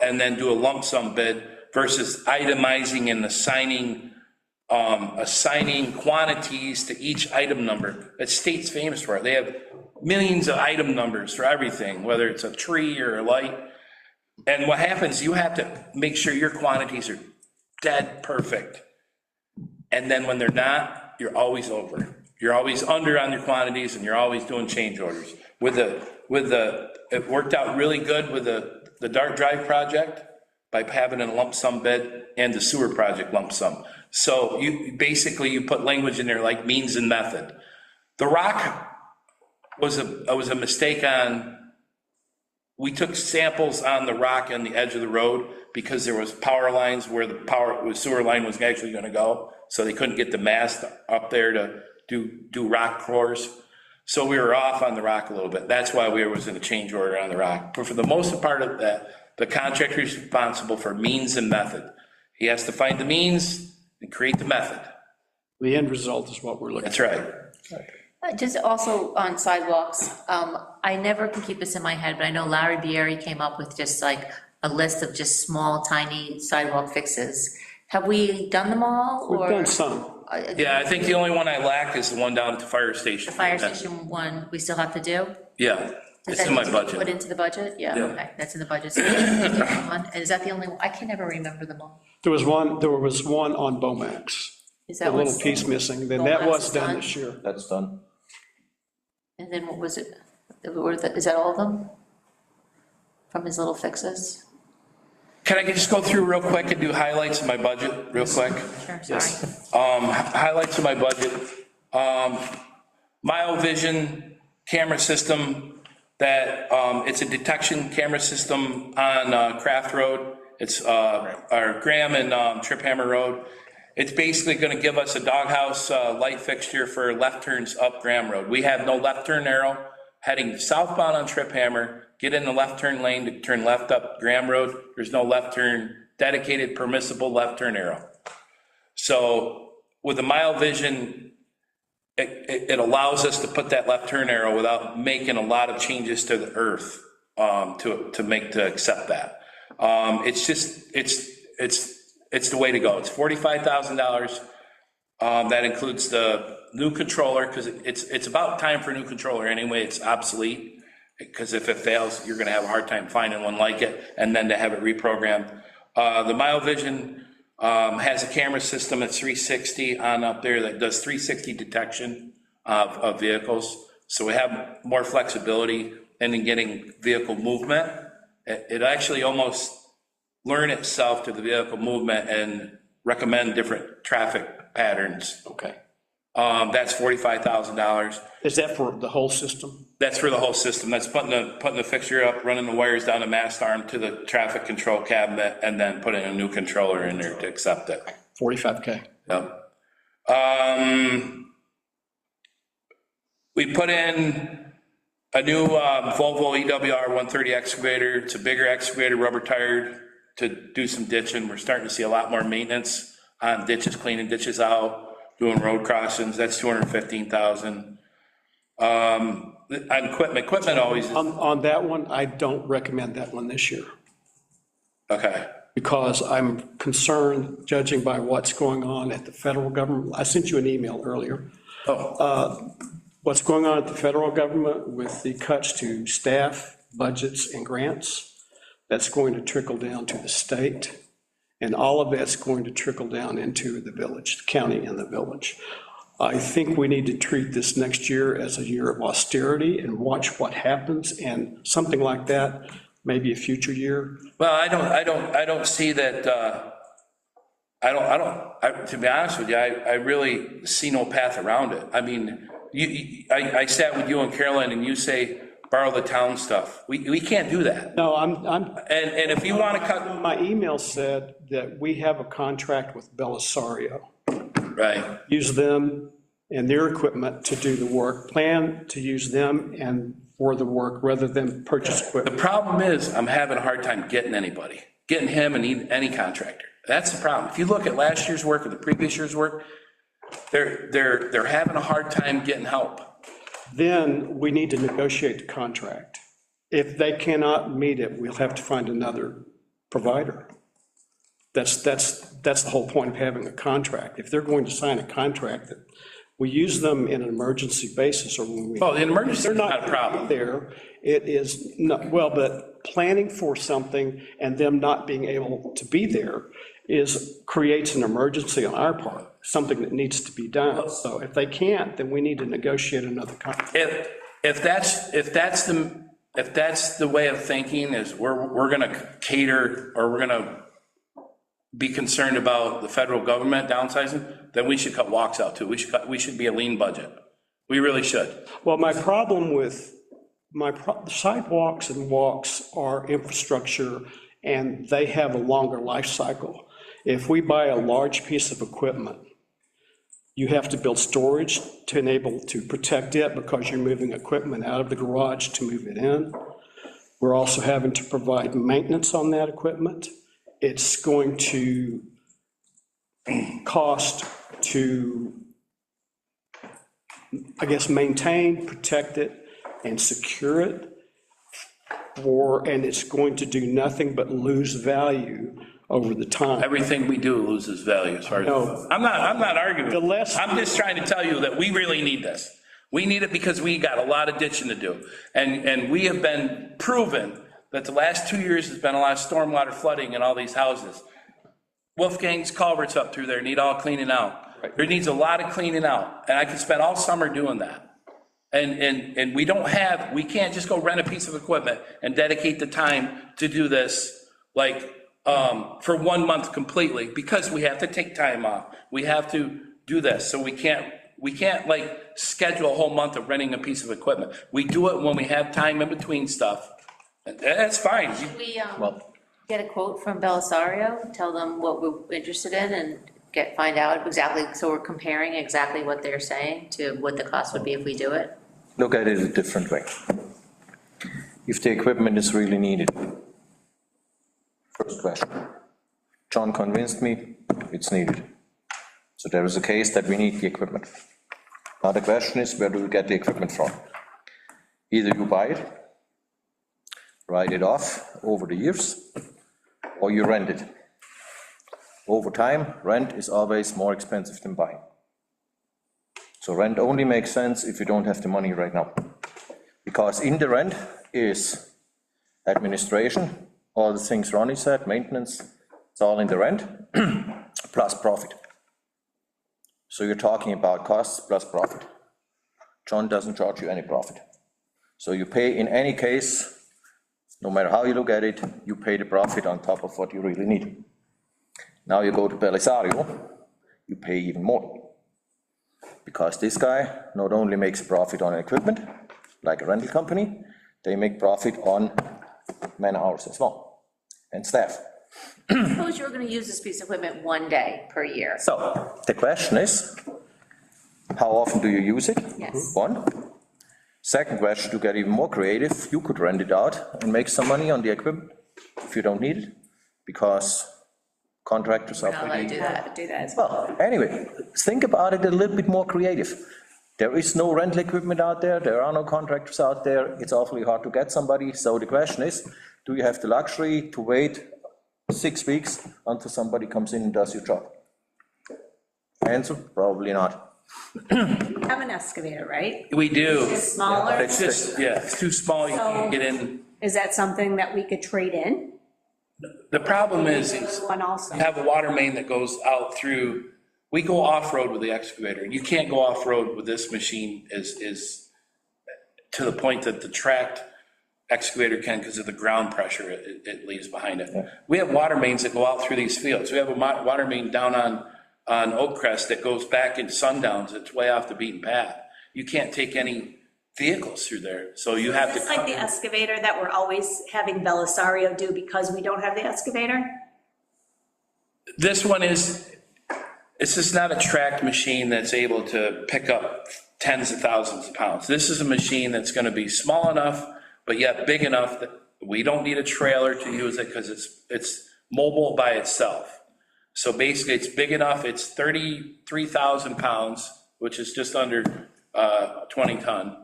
and then do a lump sum bid versus itemizing and assigning quantities to each item number. The state's famous for it. They have millions of item numbers for everything, whether it's a tree or a light. And what happens, you have to make sure your quantities are dead perfect. And then when they're not, you're always over. You're always under on your quantities, and you're always doing change orders. It worked out really good with the Dart Drive project by having a lump sum bid, and the sewer project lump sum. So you put language in there like means and method. The rock was a mistake we took samples on the rock on the edge of the road because there was power lines where the sewer line was actually gonna go. So they couldn't get the mast up there to do rock pours. So we were off on the rock a little bit. That's why we was in a change order on the rock. But for the most part of that, the contractor is responsible for means and method. He has to find the means and create the method. The end result is what we're looking for. That's right. Just also on sidewalks, I never can keep this in my head, but I know Larry Bieri came up with just like a list of just small, tiny sidewalk fixes. Have we done them all, or? We've done some. Yeah, I think the only one I lack is the one down at the fire station. The fire station one, we still have to do? Yeah, it's in my Does that need to be budget. put into the budget? Yeah, Yeah. okay, that's in the budget. So and is that the only, I can never remember them all. There was one on Bomax. Is A that little what's? piece missing, then Bomax that was is done done? this year. That's done. And then what was it? Is that all of them? From his little fixes? Can I just go through real quick and do highlights of my budget real quick? Sure, sorry. Highlights of my budget. Mile-Vision camera system that, it's a detection camera system on Craft Road. It's our Graham and Trip Hammer Road. It's basically going to give us a doghouse light fixture for left turns up Graham Road. We have no left turn arrow heading southbound on Trip Hammer. Get in the left turn lane to turn left up Graham Road. There's no left turn, dedicated permissible left turn arrow. So with the Mile-Vision, it allows us to put that left turn arrow without making a lot of changes to the earth to accept that. It's the way to go. It's $45,000. That includes the new controller, because it's about time for a new controller anyway. It's obsolete, because if it fails, you're gonna have a hard time finding one like it, and then to have it reprogrammed. The Mile-Vision has a camera system at 360 on up there that does 360 detection of vehicles. So we have more flexibility in getting vehicle movement. It actually almost learn itself to the vehicle movement and recommend different traffic patterns. Okay. That's $45,000. Is that for the whole system? That's for the whole system. That's putting the fixture up, running the wires down the mast arm to the traffic control cabinet, and then putting a new controller in there to accept it. 45K. Yep. We put in a new Volvo EWR 130 excavator. It's a bigger excavator, rubber tired, to do some ditching. We're starting to see a lot more maintenance on ditches, cleaning ditches out, doing road crossings. That's $215,000. On equipment always is, On that one, I don't recommend that one this year, okay. because I'm concerned, judging by what's going on at the federal government. I sent you an email earlier. Oh, what's going on at the federal government with the cuts to staff, budgets, and grants, that's going to trickle down to the state, and all of that's going to trickle down into the village, the county and the village. I think we need to treat this next year as a year of austerity and watch what happens, and something like that, maybe a future year. Well, I don't see that, to be honest with you, I really see no path around it. I mean, I sat with you and Carolyn and you say, borrow the town stuff. We can't do that. No, And if you want to cut, my email said that we have a contract with Belisario. right, Use them and their equipment to do the work, plan to use them and for the work rather than purchase the equipment. problem is, I'm having a hard time getting anybody, getting him and any contractor. That's the problem. If you look at last year's work or the previous year's work, they're having a hard time getting help. Then we need to negotiate the contract. If they cannot meet it, we'll have to find another provider. That's the whole point of having a contract. If they're going to sign a contract that we use them in an emergency basis or when we. Oh, the emergency They're is not a problem. there, it is, not well, but planning for something and them not being able to be there creates an emergency on our part, something that needs to be done. So if they can't, then we need to negotiate another contract. If that's the way of thinking is we're gonna cater, or we're gonna be concerned about the federal government downsizing, then we should cut walks out too. We should be a lean budget. We really should. Well, my problem with, sidewalks and walks are infrastructure, and they have a longer life cycle. If we buy a large piece of equipment, you have to build storage to enable to protect it because you're moving equipment out of the garage to move it in. We're also having to provide maintenance on that equipment. It's going to cost to, I guess, maintain, protect it, and secure it, and it's going to do nothing but lose value over the time. Everything we do loses value as far as. No. I'm not arguing. I'm just trying to tell you that we really need this. We need it because we got a lot of ditching to do. And we have been proven that the last 2 years has been a lot of stormwater flooding in all these houses. Wolfgang's culverts up through there need all cleaning out. There needs a lot of cleaning out, and I could spend all summer doing that. And we can't just go rent a piece of equipment and dedicate the time to do this, like, for 1 month completely, because we have to take time off. We have to do this, so we can't like schedule a whole month of renting a piece of equipment. We do it when we have time in between stuff. That's fine. Should we get a quote from Belisario, tell them what we're interested in, and find out exactly, so we're comparing exactly what they're saying to what the cost would be if we do it? Look at it a different way. If the equipment is really needed. First question. John convinced me it's needed. So there is a case that we need the equipment. Now the question is, where do we get the equipment from? Either you buy it, write it off over the years, or you rent it. Over time, rent is always more expensive than buying. So rent only makes sense if you don't have the money right now. Because in the rent is administration, all the things Ronnie said, maintenance, it's all in the rent, plus profit. So you're talking about costs plus profit. John doesn't charge you any profit. So you pay, in any case, no matter how you look at it, you pay the profit on top of what you really need. Now you go to Belisario, you pay even more. Because this guy not only makes a profit on equipment, like a rental company, they make profit on man hours as well, and staff. Suppose you were gonna use this piece of equipment 1 day per year. So the question is, how often do you use it? Yes. One. Second question, to get even more creative, you could rent it out and make some money on the equipment if you don't need it, because contractors are We're not allowed to pretty. do that. Do that as well. Well, anyway, think about it a little bit more creative. There is no rental equipment out there are no contractors out there, it's awfully hard to get somebody, so the question is, do you have the luxury to wait 6 weeks until somebody comes in and does your job? Answer, probably not. We have an excavator, right? We do. It's smaller. It's just, yeah, it's too small, you can't get in. Is that something that we could trade in? The problem is One also. you have a water main that goes out through, we go off-road with the excavator. You can't go off-road with this machine is to the point that the tracked excavator can because of the ground pressure it leaves behind it. We have water mains that go out through these fields. We have a water main down on Oak Crest that goes back into Sundowns. It's way off the beaten path. You can't take any vehicles through there, so you have to. It's like the excavator that we're always having Belisario do because we don't have the excavator? This one is, it's just not a tracked machine that's able to pick up tens of thousands of pounds. This is a machine that's gonna be small enough, but yet big enough that we don't need a trailer to use it because it's mobile by itself. So basically, it's big enough, it's 33,000 pounds, which is just under 20 ton.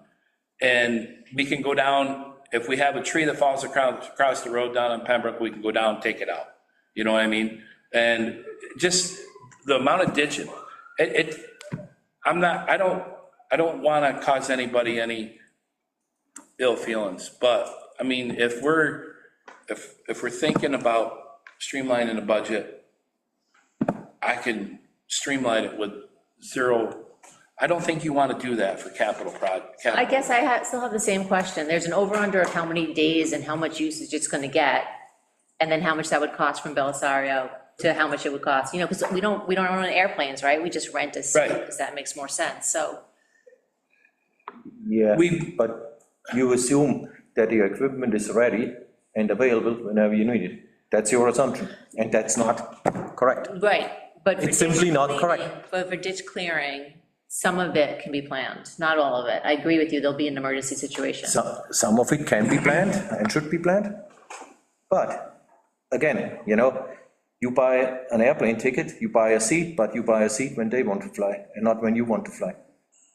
And we can go down, if we have a tree that falls across the road down on Pembroke, we can go down and take it out. You know what I mean? And just the amount of ditching, I don't want to cause anybody any ill feelings, but I mean, if we're thinking about streamlining the budget, I can streamline it with zero. I don't think you want to do that for capital project. I guess I still have the same question. There's an over-under of how many days and how much usage it's gonna get, and then how much that would cost from Belisario to how much it would cost, you know, because we don't own airplanes, right? We just rent a seat, Right. because that makes more sense, so. Yeah, We- but you assume that your equipment is ready and available whenever you need it. That's your assumption, and that's not correct. Right, but. for It's simply ditch not cleaning- correct. But for ditch clearing, some of it can be planned, not all of it. I agree with you, there'll be an emergency situation. Some of it can be planned and should be planned. But again, you know, you buy an airplane ticket, you buy a seat, but you buy a seat when they want to fly and not when you want to fly.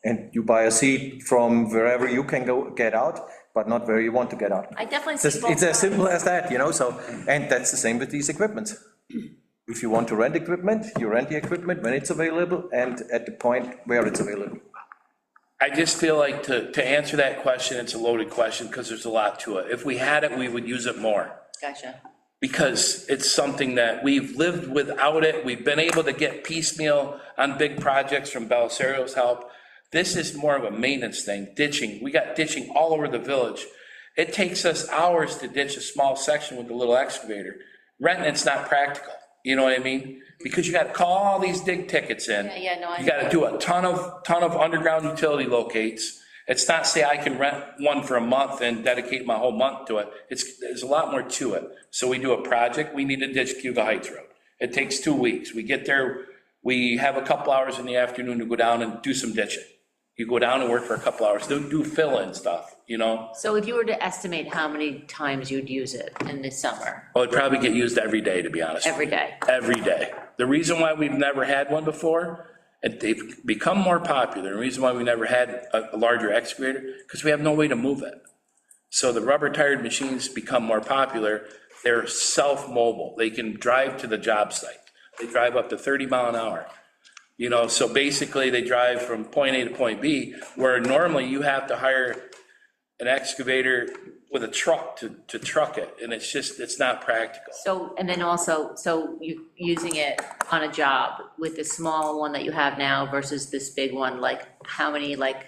And you buy a seat from wherever you can go get out, but not where you want to get out. I definitely see both It's as simple sides. as that, you know, so, and that's the same with these equipments. If you want to rent equipment, you rent the equipment when it's available and at the point where it's available. I just feel like to answer that question, it's a loaded question because there's a lot to it. If we had it, we would use it more. Gotcha. Because it's something that we've lived without it. We've been able to get piecemeal on big projects from Belisario's help. This is more of a maintenance thing, ditching. We got ditching all over the village. It takes us hours to ditch a small section with a little excavator. Renting it's not practical, you know what I mean? Because you gotta call all these dig tickets in. Yeah, no, I You gotta do a ton of underground utility locates. It's not say I can rent one for a month and dedicate my whole month to it. There's a lot more to it. So we do a project, we need to ditch Cuba Heights Road. It takes 2 weeks. We get there, we have a couple hours in the afternoon to go down and do some ditching. You go down and work for a couple hours, do fill-in stuff, you know? So if you were to estimate how many times you'd use it in the summer, Well, it'd probably get used every day, to be honest. every day? Every day. The reason why we've never had one before, and they've become more popular, the reason why we never had a larger excavator, because we have no way to move it. So the rubber-tired machines become more popular. They're self-mobile. They can drive to the job site. They drive up to 30 mile an hour. You know, so basically they drive from point A to point B, where normally you have to hire an excavator with a truck to truck it, and it's not practical. So, and then also, so you using it on a job with the small one that you have now versus this big one, like how many like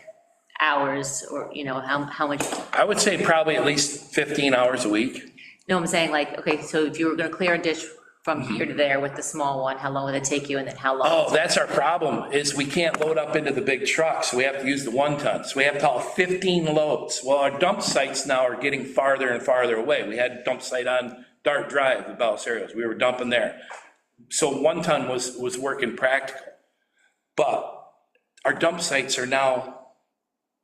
hours or, you know, how much? I would say probably at least 15 hours a week. No, I'm saying like, okay, so if you were gonna clear a ditch from here to there with the small one, how long would it take you and then how long? Oh, that's our problem, is we can't load up into the big trucks, so we have to use the 1-ton. So we have to haul 15 loads. Well, our dump sites now are getting farther and farther away. We had a dump site on Dart Drive with Belisario's. We were dumping there. So 1-ton was working practical. But our dump sites are now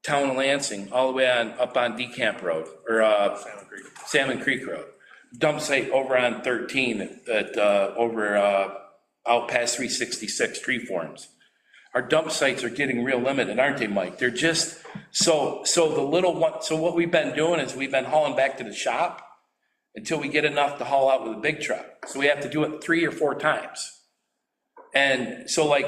Town of Lansing, all the way up on Decamp Road, or Salmon Creek Road. Dump site over on 13 over out past 366 tree forms. Our dump sites are getting real limited, aren't they, Mike? They're just, so the little one, so what we've been doing is we've been hauling back to the shop until we get enough to haul out with a big truck. So we have to do it 3 or 4 times. And so like,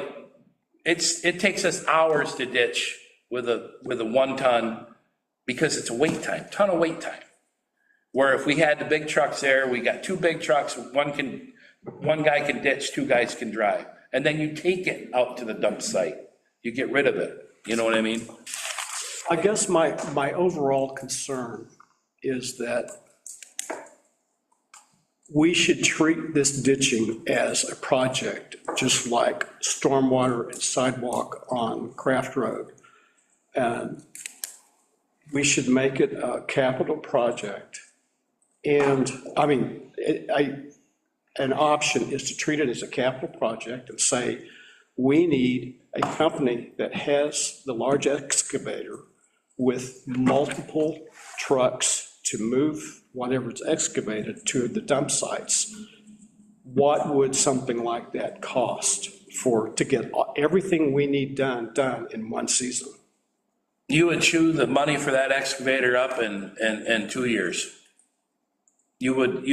it takes us hours to ditch with a 1 ton because it's a wait time, ton of wait time. Where if we had the big trucks there, we got 2 big trucks, one guy can ditch, 2 guys can drive. And then you take it out to the dump site. You get rid of it. You know what I mean? I guess my overall concern is that we should treat this ditching as a project, just like stormwater and sidewalk on Craft Road. And we should make it a capital project. And, I mean, an option is to treat it as a capital project and say, we need a company that has the large excavator with multiple trucks to move whatever it's excavated to the dump sites. What would something like that cost to get everything we need done in one season? You would chew the money for that excavator up in 2 years. You would.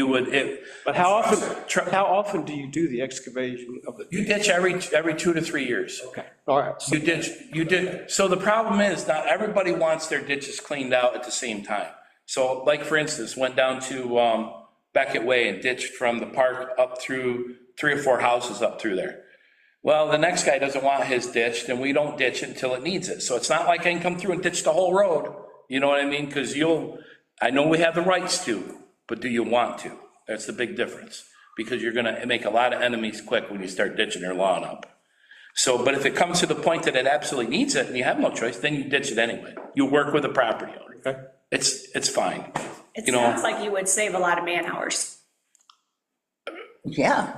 But how often do you do the excavation of the? You ditch every 2 to 3 years. Okay, all right. You ditch. So the problem is not everybody wants their ditches cleaned out at the same time. So like, for instance, went down to Beckett Way and ditched from the park up through 3 or 4 houses up through there. Well, the next guy doesn't want his ditched, and we don't ditch it until it needs it. So it's not like I can come through and ditch the whole road. You know what I mean? Because I know we have the rights to, but do you want to? That's the big difference. Because you're gonna make a lot of enemies quick when you start ditching your lawn up. So, but if it comes to the point that it absolutely needs it and you have no choice, then you ditch it anyway. You work with the property owner. Okay. It's fine. It You know, sounds like you would save a lot of man hours. Yeah,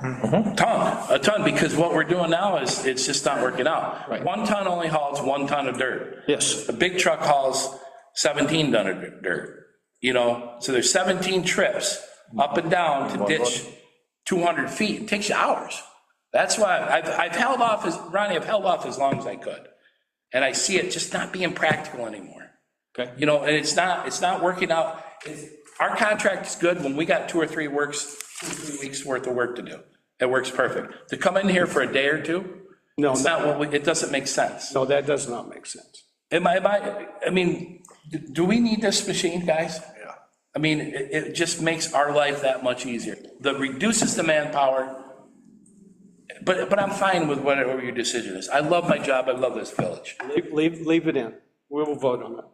a ton, because what we're doing now is, it's just not working out. Right. 1 ton only hauls 1 ton of dirt. Yes. The big truck hauls 17 ton of dirt, you know? So there's 17 trips up and down to ditch 200 feet. It takes you hours. That's why I've held off, Ronnie, I've held off as long as I could. And I see it just not being practical anymore. Okay. You know, and it's not working out. Our contract is good when we got 2 or 3 weeks worth of work to do. It works perfect. To come in here for a day or 2, No, it's not what it doesn't make sense. no, that does not make sense. I mean, do we need this machine, guys? Yeah. I mean, it just makes our life that much easier. That reduces the manpower, but I'm fine with whatever your decision is. I love my job, I love this village. Leave it in. We will vote on it.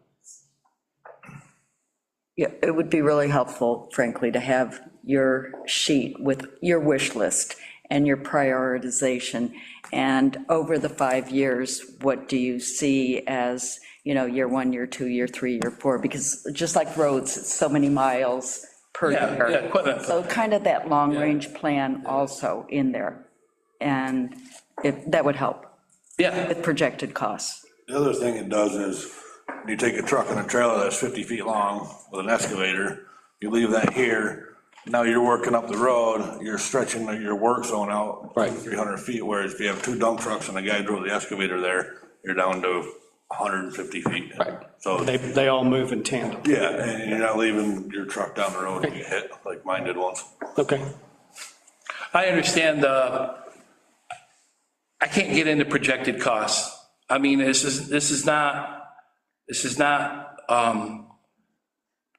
yeah, it would be really helpful, frankly, to have your sheet with your wish list and your prioritization. And over the 5 years, what do you see as, year 1, year 2, year 3, year 4? Because just like roads, it's so many miles per year. Yeah, equipment. So kind of that long-range plan also in there. And that would help Yeah, with projected costs. The other thing it does is, when you take a truck and a trailer that's 50 feet long with an excavator, you leave that here, now you're working up the road, you're stretching your work zone out. Right. 300 feet, whereas if you have 2 dump trucks and a guy drove the excavator there, you're down to 150 feet. Right. So, They all move in tandem. yeah, and you're not leaving your truck down the road and get hit like mine did once. Okay. I understand I can't get into projected costs. I mean, this is not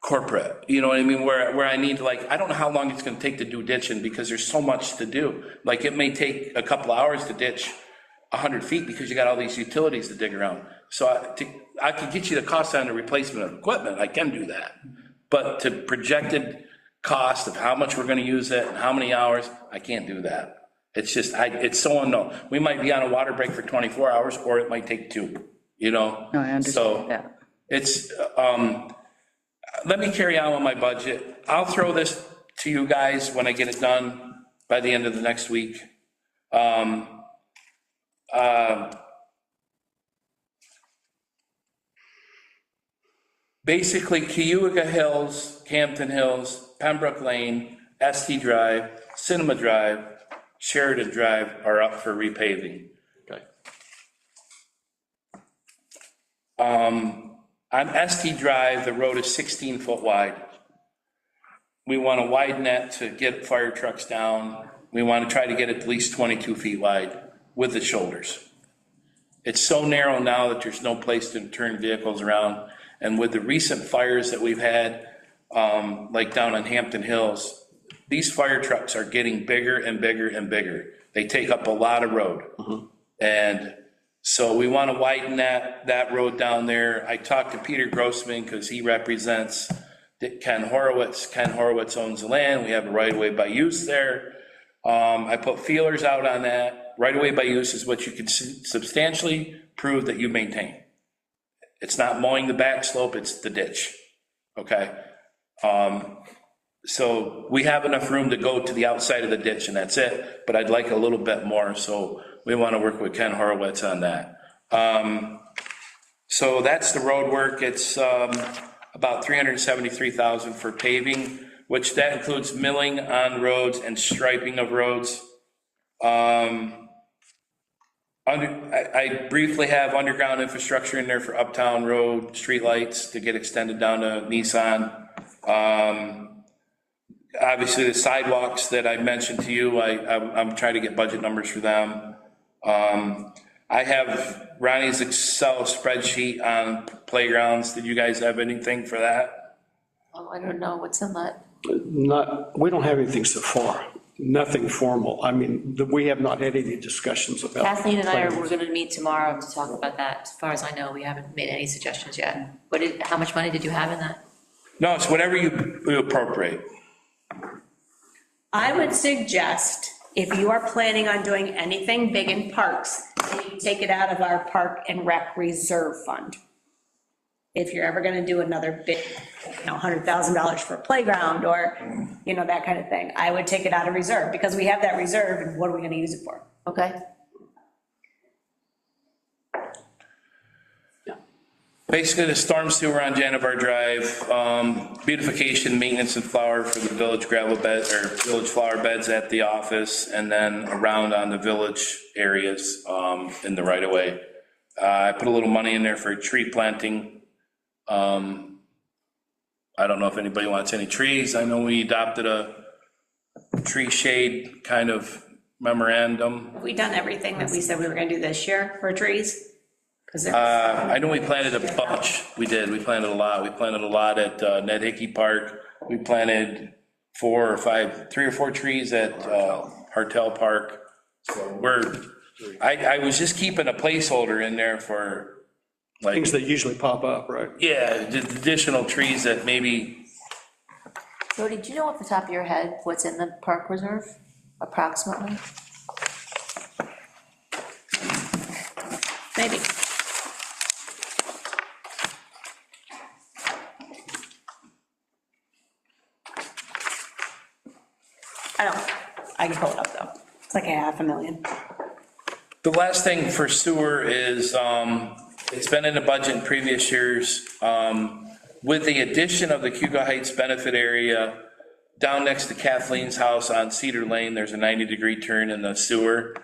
corporate, you know what I mean? Where I need I don't know how long it's gonna take to do ditching because there's so much to do. Like, it may take a couple hours to ditch 100 feet because you got all these utilities to dig around. So I could get you the cost on the replacement of equipment, I can do that. But to projected cost of how much we're gonna use it and how many hours, I can't do that. It's just, it's so unknown. We might be on a water break for 24 hours, or it might take 2, No, I understand that. It's, let me carry on with my budget. I'll throw this to you guys when I get it done by the end of the next week. Basically, Cayuga Hills, Campton Hills, Pembroke Lane, ST Drive, Cinema Drive, Sheridan Drive are up for repaving. Okay. On ST Drive, the road is 16 foot wide. We want to widen that to get fire trucks down. We want to try to get it at least 22 feet wide with the shoulders. It's so narrow now that there's no place to turn vehicles around. And with the recent fires that we've had, like down on Hampton Hills, these fire trucks are getting bigger and bigger and bigger. They take up a lot of road. And so we want to widen that road down there. I talked to Peter Grossman because he represents Ken Horowitz. Ken Horowitz owns the land. We have a right-of-way by use there. I put feelers out on that. Right-of-way by use is what you can substantially prove that you maintain. It's not mowing the back slope, it's the ditch, okay? So we have enough room to go to the outside of the ditch and that's it, but I'd like a little bit more, so we want to work with Ken Horowitz on that. So that's the road work. It's about $373,000 for paving, which that includes milling on roads and striping of roads. I briefly have underground infrastructure in there for Uptown Road, streetlights to get extended down to Nissan. Obviously, the sidewalks that I mentioned to you, I'm trying to get budget numbers for them. I have Ronnie's Excel spreadsheet on playgrounds. Did you guys have anything for that? Oh, I don't know, what's in that? We don't have anything so far, nothing formal. I mean, we have not had any discussions about. Kathleen and we're gonna meet tomorrow to talk about that. As far as I know, we haven't made any suggestions yet. How much money did you have in that? No, it's whatever you appropriate. I would suggest, if you are planning on doing anything big in parks, you take it out of our Park and Rec Reserve Fund. If you're ever gonna do another big, $100,000 for a playground or, that kind of thing, I would take it out of reserve, because we have that reserve, and what are we gonna use it for? Okay. Basically, the storm sewer on Janivar Drive, beautification, maintenance and flower for the village gravel bed, or village flower beds at the office, and then around on the village areas in the right of way. I put a little money in there for tree planting. I don't know if anybody wants any trees. I know we adopted a tree shade kind of memorandum. Have we done everything that we said we were gonna do this year for trees? I know we planted a bunch. We did. We planted a lot. We planted a lot at Ned Hickey Park. We planted 3 or 4 trees at Hartel Park. So I was just keeping a placeholder in there for like. Things that usually pop up, right? Yeah, additional trees that maybe. Jody, do you know off the top of your head what's in the park reserve, approximately? Maybe. I can pull it up though. It's like $500,000. The last thing for sewer is, it's been in the budget in previous years. With the addition of the Cuba Heights benefit area, down next to Kathleen's house on Cedar Lane, there's a 90-degree turn in the sewer.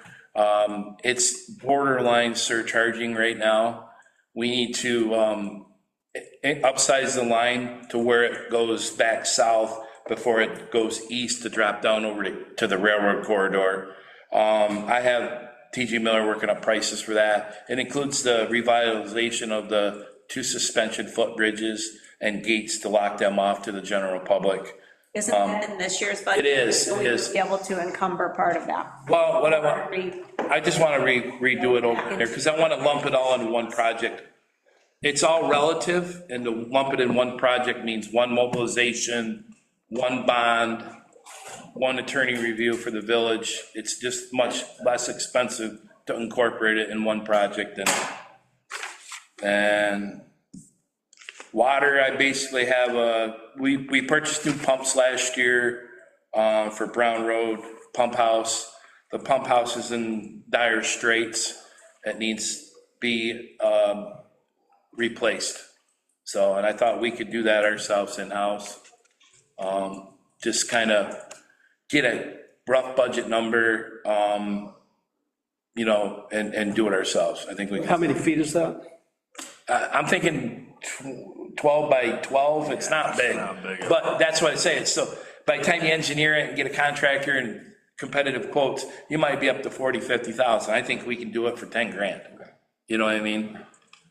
It's borderline surcharging right now. We need to upsize the line to where it goes back south before it goes east to drop down over to the railroad corridor. I have TG Miller working up prices for that. It includes the revitalization of the 2 suspension footbridges and gates to lock them off to the general public. Isn't that in this year's budget? It is, So it we is. would be able to encumber part of that. Well, I just want to redo it over there because I want to lump it all into one project. It's all relative, and to lump it in one project means one mobilization, one bond, one attorney review for the village. It's just much less expensive to incorporate it in one project and water, I basically have we purchased new pumps last year for Brown Road Pump House. The pump house is in dire straits. It needs to be replaced. So, and I thought we could do that ourselves in-house. Just kind of get a rough budget number, and do it ourselves. I think we can. How many feet is that? I'm thinking 12 by 12, it's not big, but that's what I say, it's so, by the time you engineer it and get a contractor and competitive quotes, you might be up to 40, 50,000. I think we can do it for 10 grand. You know what I mean?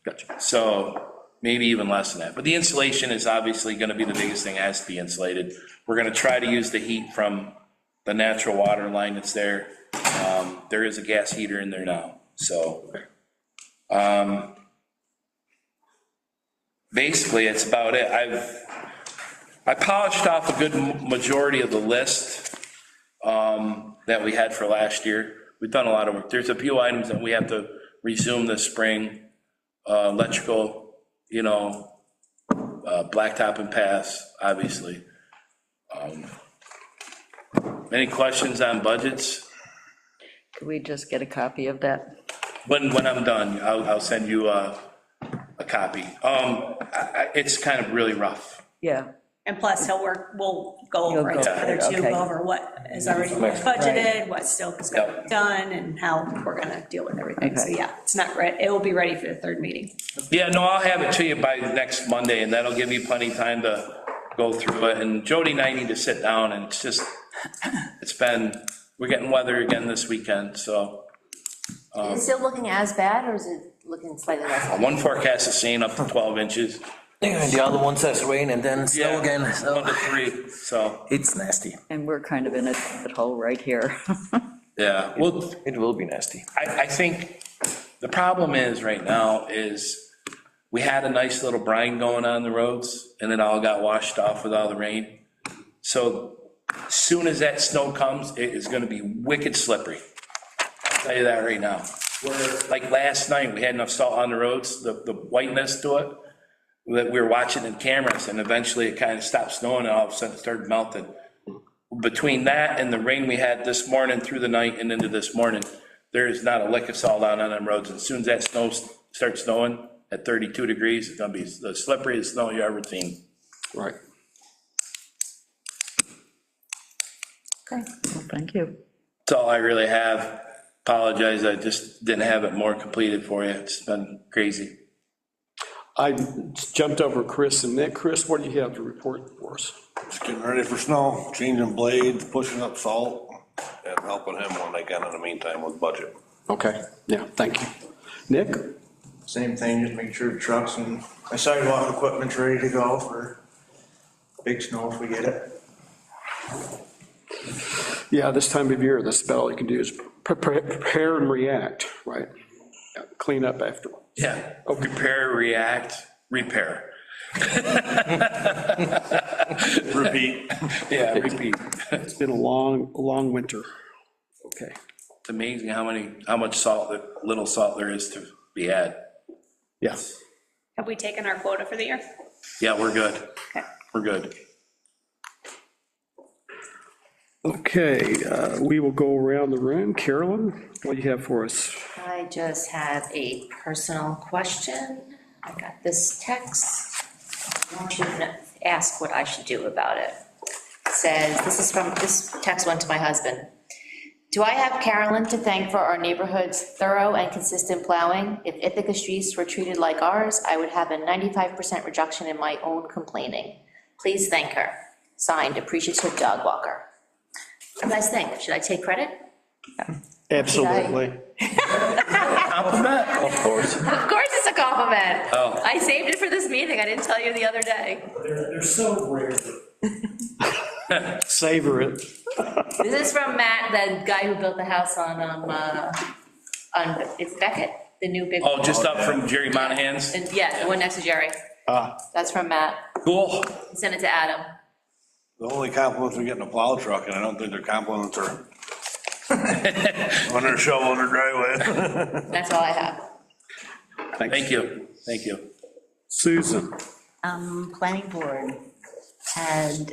Gotcha. So maybe even less than that. But the insulation is obviously gonna be the biggest thing, has to be insulated. We're gonna try to use the heat from the natural water line that's there. There is a gas heater in there now, so. Basically, it's about it. I polished off a good majority of the list that we had for last year. We've done a lot of work. There's a few items that we have to resume this spring. Electrical, blacktop and pass, obviously. Any questions on budgets? Could we just get a copy of that? When I'm done, I'll send you a copy. It's kind of really rough. Yeah, And plus, we'll go over it You'll go together through it, too, okay. go over what is already budgeted, what still is going to be done, and how we're gonna deal with everything. So Okay. yeah, it's not ready, it will be ready for the third meeting. Yeah, no, I'll have it to you by next Monday, and that'll give you plenty of time to go through it. And Jody and I need to sit down, and we're getting weather again this weekend, so. Is it still looking as bad, or is it looking slightly less bad? One forecast is saying up to 12 inches. And the other one says rain and then snow Yeah, again, 1 so to 3, so, it's nasty. and we're kind of in a hole right here. yeah. Well, It will be nasty. I think the problem is right now is we had a nice little brine going on the roads, and it all got washed off with all the rain. So as soon as that snow comes, it is gonna be wicked slippery. I'll tell you that right now. Like last night, we had enough salt on the roads, the whiteness to it, that we were watching in cameras, and eventually it kind of stopped snowing, and all of a sudden it started melting. Between that and the rain we had this morning through the night and into this morning, there is not a lick of salt on them roads. And as soon as that snow starts snowing at 32 degrees, it's gonna be the slipperiest snow you ever seen. Right. Okay, well, thank you. That's all I really have. Apologize, I just didn't have it more completed for you. It's been crazy. I jumped over Chris and Nick. Chris, what do you have to report for us? Just getting ready for snow, changing blades, pushing up salt, and helping him when I can in the meantime with budget. Okay, yeah, thank you. Nick? Same thing, just make sure the trucks and my sidewalk equipment's ready to go for big snow if we get it. Yeah, this time of year, that's about all you can do is prepare and react, right? Yeah, clean up after. Yeah, prepare, react, repair. Repeat. Yeah, repeat. It's been a long winter. Okay. It's amazing how much little salt there is to be had. Yes. Have we taken our quota for the year? Yeah, we're good. Okay. We're good. Okay, we will go around the room. Carolyn, what do you have for us? I just have a personal question. I got this text. I want you to ask what I should do about it. It says, this text went to my husband. Do I have Carolyn to thank for our neighborhood's thorough and consistent plowing? If Ithaca streets were treated like ours, I would have a 95% reduction in my own complaining. Please thank her. Signed, appreciative dog walker. What do you guys think? Should I take credit? Absolutely. Compliment? Of course. Of course it's a compliment. Oh. I saved it for this meeting. I didn't tell you the other day. They're so rare. Savor it. This is from Matt, the guy who built the house on it's Beckett, the new big. Oh, just up from Jerry Monahan's? And yeah, the one next to Jerry. That's from Matt. Cool. He sent it to Adam. The only compliments we get in a plow truck, and I don't think their compliments are when they're shoveling their driveway. That's all I have. Thank you. Thank you. Susan? Planning board had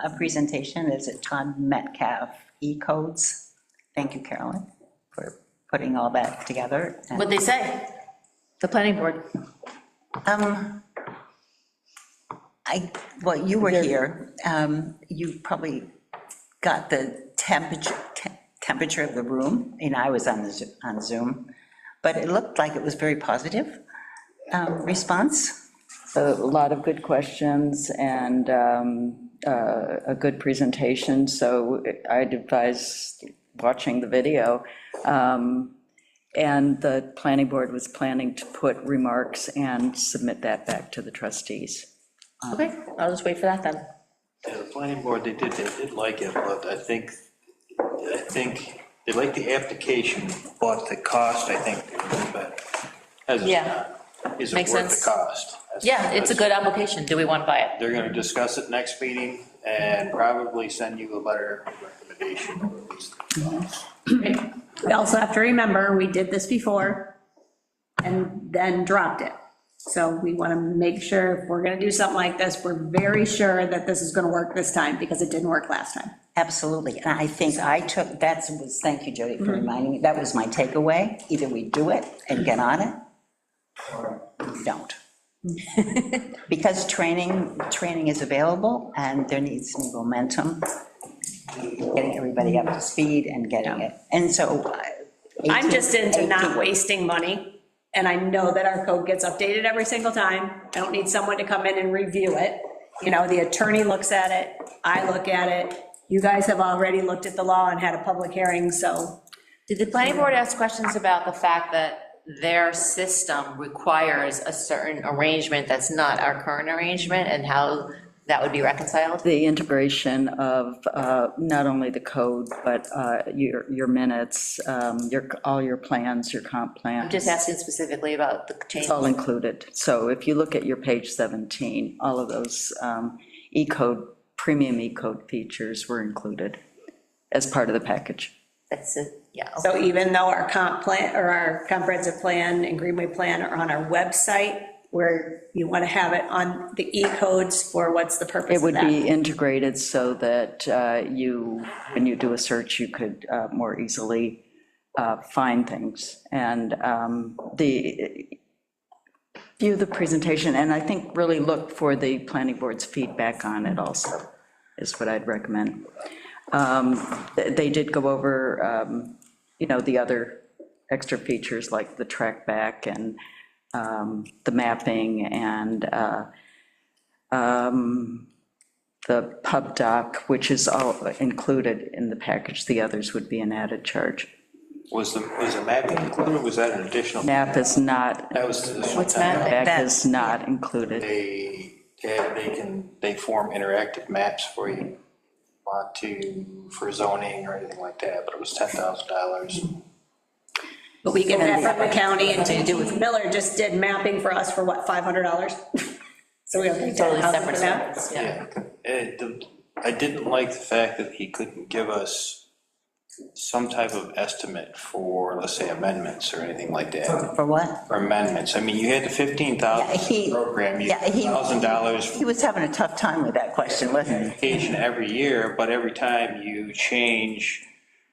a presentation, is it Todd Metcalf, E-codes? Thank you, Carolyn, for putting all that together. What'd they say? The planning board. Well, you were here, you probably got the temperature of the room, and I was on Zoom, but it looked like it was very positive response. A lot of good questions and a good presentation, so I'd advise watching the video. And the planning board was planning to put remarks and submit that back to the trustees. Okay, I'll just wait for that then. Yeah, the planning board, they did like it, but I think they like the application, but the cost, I think, a little bit hesitant. Yeah. Is it Makes worth the sense. cost? Yeah, it's a good application. Do we want to buy it? They're gonna discuss it next meeting and probably send you a letter of recommendation, or at least the cost. We also have to remember, we did this before and then dropped it. So we want to make sure if we're going to do something like this, we're very sure that this is going to work this time, because it didn't work last time. Absolutely, and I think thank you, Jody, for reminding me, that was my takeaway. Either we do it and get on it, or we don't. Because training is available, and there needs some momentum, getting everybody up to speed and getting it. And so. I'm just into 18 not wasting money, and I know that our code gets updated every single time. I don't need someone to come in and review it. You know, the attorney looks at it, I look at it. You guys have already looked at the law and had a public hearing, so. Did the planning board ask questions about the fact that their system requires a certain arrangement that's not our current arrangement, and how that would be reconciled? The integration of not only the code, but your minutes, all your plans, your comp plans. I'm just asking specifically about the It's change. all included. So if you look at your page 17, all of those E-code, premium E-code features were included as part of the package. That's it, yeah. So even though our comp plan, or our comprehensive plan and Greenway plan are on our website, where you want to have it on the E-codes for what's the purpose It of would that? be integrated so that when you do a search, you could more easily find things. And view the presentation, and I think really look for the planning board's feedback on it also, is what I'd recommend. They did go over, the other extra features like the track back and the mapping and the pub doc, which is all included in the package. The others would be an added charge. Was the mapping included, or was that an additional? Map is not, That was. What's mapping? back is not included. They form interactive maps for you, for zoning or anything like that, but it was $10,000. But we get that from the county, and Miller just did mapping for us for what, $500? So we don't need Totally $10,000 separate for that? service, yeah. I didn't like the fact that he couldn't give us some type of estimate for, let's say, amendments or anything like that. For what? For amendments, I mean, you had the $15,000 program, you had $1,000 He was having a tough time with that question, wasn't he? vacation every year, but every time you change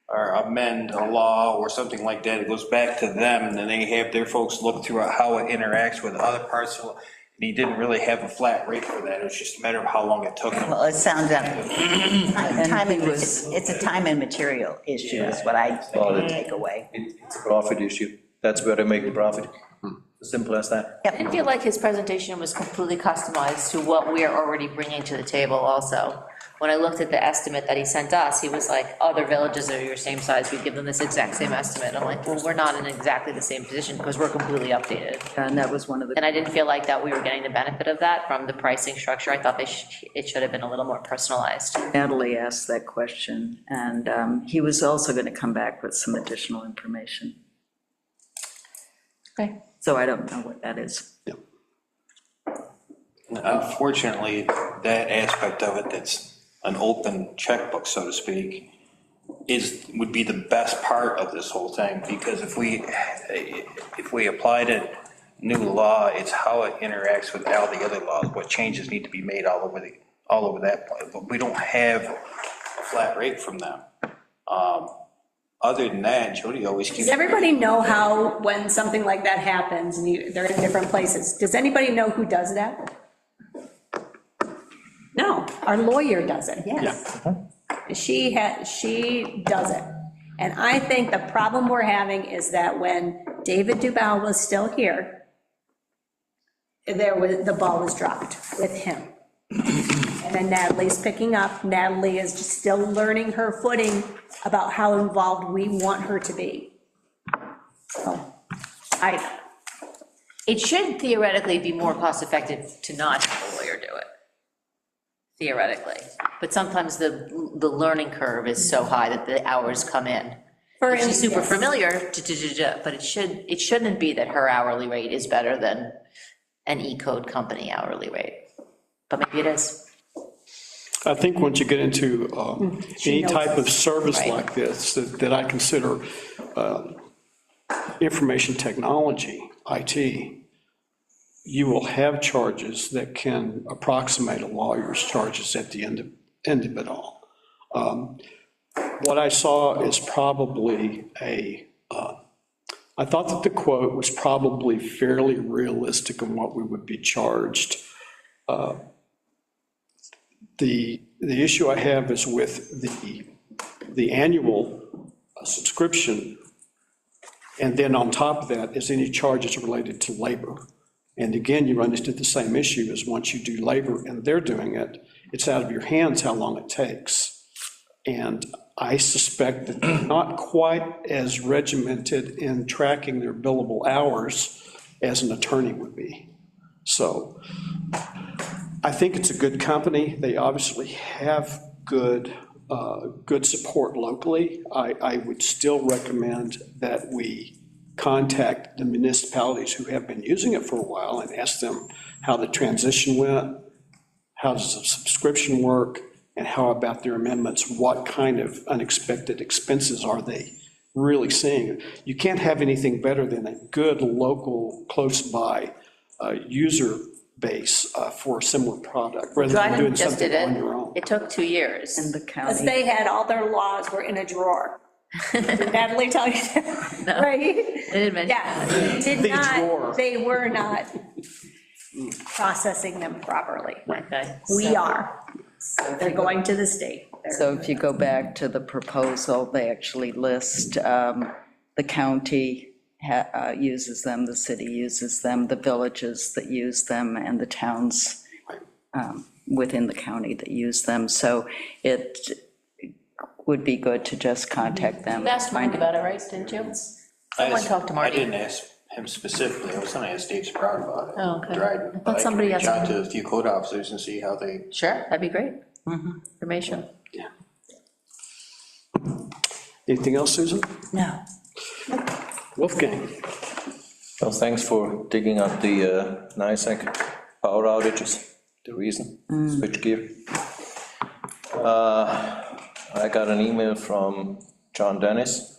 or amend a law or something like that, it goes back to them, and then they have their folks look through how it interacts with other parts of, and he didn't really have a flat rate for that, it was just a matter of how long it took him. Well, it sounds it's a time and material issue is what I take away. It's a profit issue. That's where they make the profit. Simple as that. I didn't feel like his presentation was completely customized to what we are already bringing to the table also. When I looked at the estimate that he sent us, he was like, other villages are your same size, we give them this exact same estimate. I'm like, well, we're not in exactly the same position because we're completely updated. And that was one of the. And I didn't feel like that we were getting the benefit of that from the pricing structure. I thought it should have been a little more personalized. Natalie asked that question, and he was also going to come back with some additional information. Okay. So I don't know what that is. Unfortunately, that aspect of it, that's an open checkbook, so to speak, would be the best part of this whole thing, because if we applied a new law, it's how it interacts with all the other laws, what changes need to be made all over that point, but we don't have a flat rate from them. Other than that, Jody always keeps. Does everybody know how, when something like that happens, and they're in different places, does anybody know who does that? No, our lawyer does it. Yes. She does it. And I think the problem we're having is that when David Dubal was still here, the ball was dropped with him. And then Natalie's picking up. Natalie is just still learning her footing about how involved we want her to be. It should theoretically be more cost-effective to not have a lawyer do it, theoretically. But sometimes the learning curve is so high that the hours come in. For She's super instance- familiar, but it shouldn't be that her hourly rate is better than an E-code company hourly rate. But maybe it is. I think once you get into any type of service Right. like this, that I consider information technology, IT, you will have charges that can approximate a lawyer's charges at the end of it all. What I saw is probably I thought that the quote was probably fairly realistic in what we would be charged. The issue I have is with the annual subscription, and then on top of that is any charges related to labor. And again, you run into the same issue as once you do labor and they're doing it, it's out of your hands how long it takes. And I suspect that they're not quite as regimented in tracking their billable hours as an attorney would be. So I think it's a good company. They obviously have good support locally. I would still recommend that we contact the municipalities who have been using it for a while and ask them how the transition went, how does the subscription work, and how about their amendments? What kind of unexpected expenses are they really seeing? You can't have anything better than a good local, close-by user base for a similar product, rather than Dryden doing just did something it. on your own. It took 2 years. In the Because county. they had all their laws were in a drawer. Did Natalie tell you that? Right? I didn't mention Yeah, did The drawer. not, they were not processing them properly. Okay. We are. They're going to the state. So if you go back to the proposal, they actually list the county uses them, the city uses them, the villages that use them, and the towns within the county that use them. So it would be good to just contact them. You asked Mike about it, right, didn't you? Someone talked to I Marty. didn't ask him specifically, I was gonna ask Dave Sprout about it. Oh, okay. Dryden. I thought But somebody can reach asked out him. to a few code officers and see how they. Sure, that'd be great. Information. Anything else, Susan? No. Wolfgang? Well, thanks for digging up the NICEAG power outages, the reason, switch gear. I got an email from John Dennis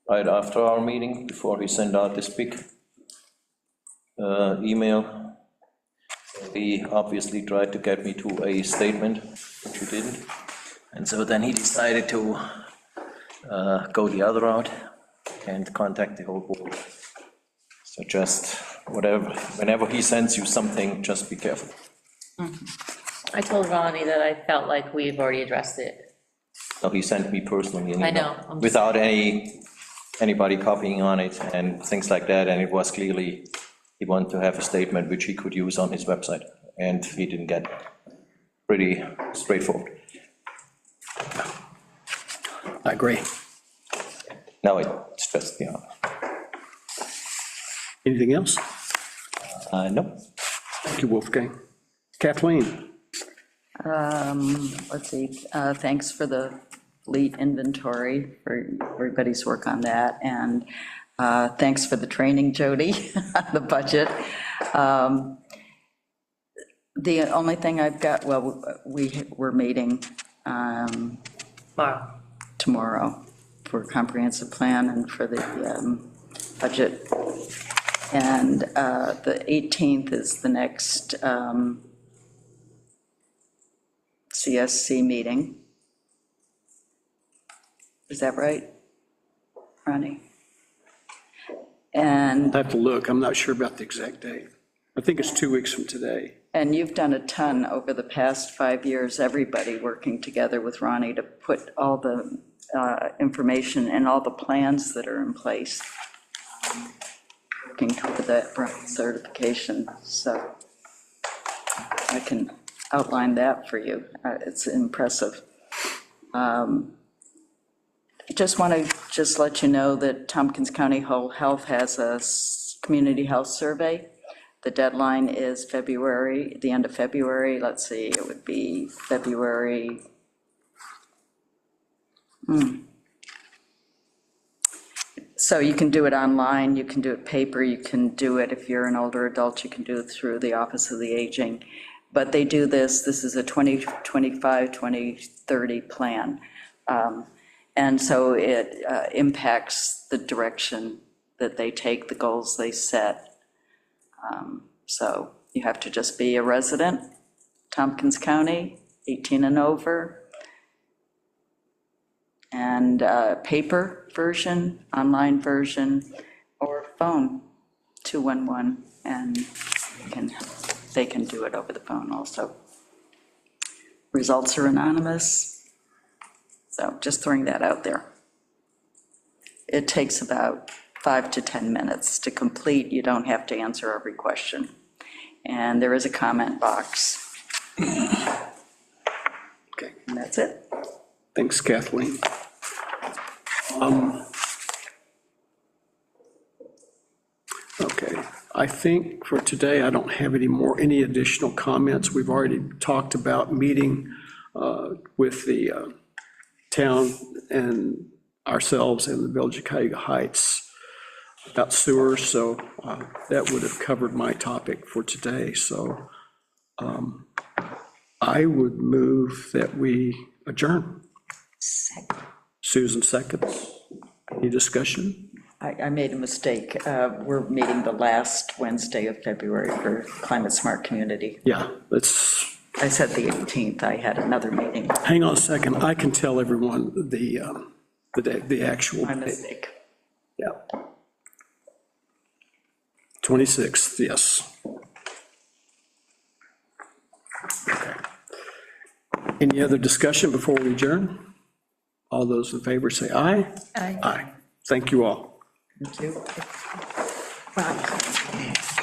right after our meeting, before he sent out this big email. He obviously tried to get me to a statement, which he didn't. And so then he decided to go the other route and contact the whole board. So just whatever, whenever he sends you something, just be careful. I told Ronnie that I felt like we've already addressed it. So he sent me personally an email. I know, I'm just- Without anybody copying on it and things like that, and it was clearly, he wanted to have a statement which he could use on his website, and he didn't get it. Pretty straightforward. I agree. No, it's just, you know, Anything else? no. Thank you, Wolfgang. Kathleen? Let's see, thanks for the fleet inventory, for everybody's work on that, and thanks for the training, Jody, on the budget. The only thing I've got, well, we're meeting Tomorrow. tomorrow for comprehensive plan and for the budget. And the 18th is the next CSC meeting. Is that right, Ronnie? And, I have to look, I'm not sure about the exact date. I think it's 2 weeks from today. and you've done a ton over the past 5 years, everybody working together with Ronnie to put all the information and all the plans that are in place, working toward that certification, so I can outline that for you. It's impressive. Just want to just let you know that Tompkins County Whole Health has a community health survey. The deadline is February, the end of February. Let's see, it would be February. So you can do it online, you can do it paper, you can do it, if you're an older adult, you can do it through the Office of the Aging. But they do this is a 2025, 2030 plan. And so it impacts the direction that they take, the goals they set. So you have to just be a resident, Tompkins County, 18 and over, and paper version, online version, or phone, 211, and they can do it over the phone also. Results are anonymous, so just throwing that out there. It takes about 5 to 10 minutes to complete. You don't have to answer every question. And there is a comment box. Okay, And that's it. thanks, Kathleen. Okay, I think for today, I don't have any additional comments. We've already talked about meeting with the town and ourselves in the Village of Cuyahoga Heights about sewers, so that would have covered my topic for today. So I would move that we adjourn. Susan seconds. Any discussion? I made a mistake. We're meeting the last Wednesday of February for Climate Smart Community. Yeah, let's, I said the 18th, I had another meeting. hang on a second. I can tell everyone the actual. My mistake. Yeah. 26th, yes. Okay. Any other discussion before we adjourn? All those in favor say aye. Aye. Aye. Thank you all. Thank you. Right.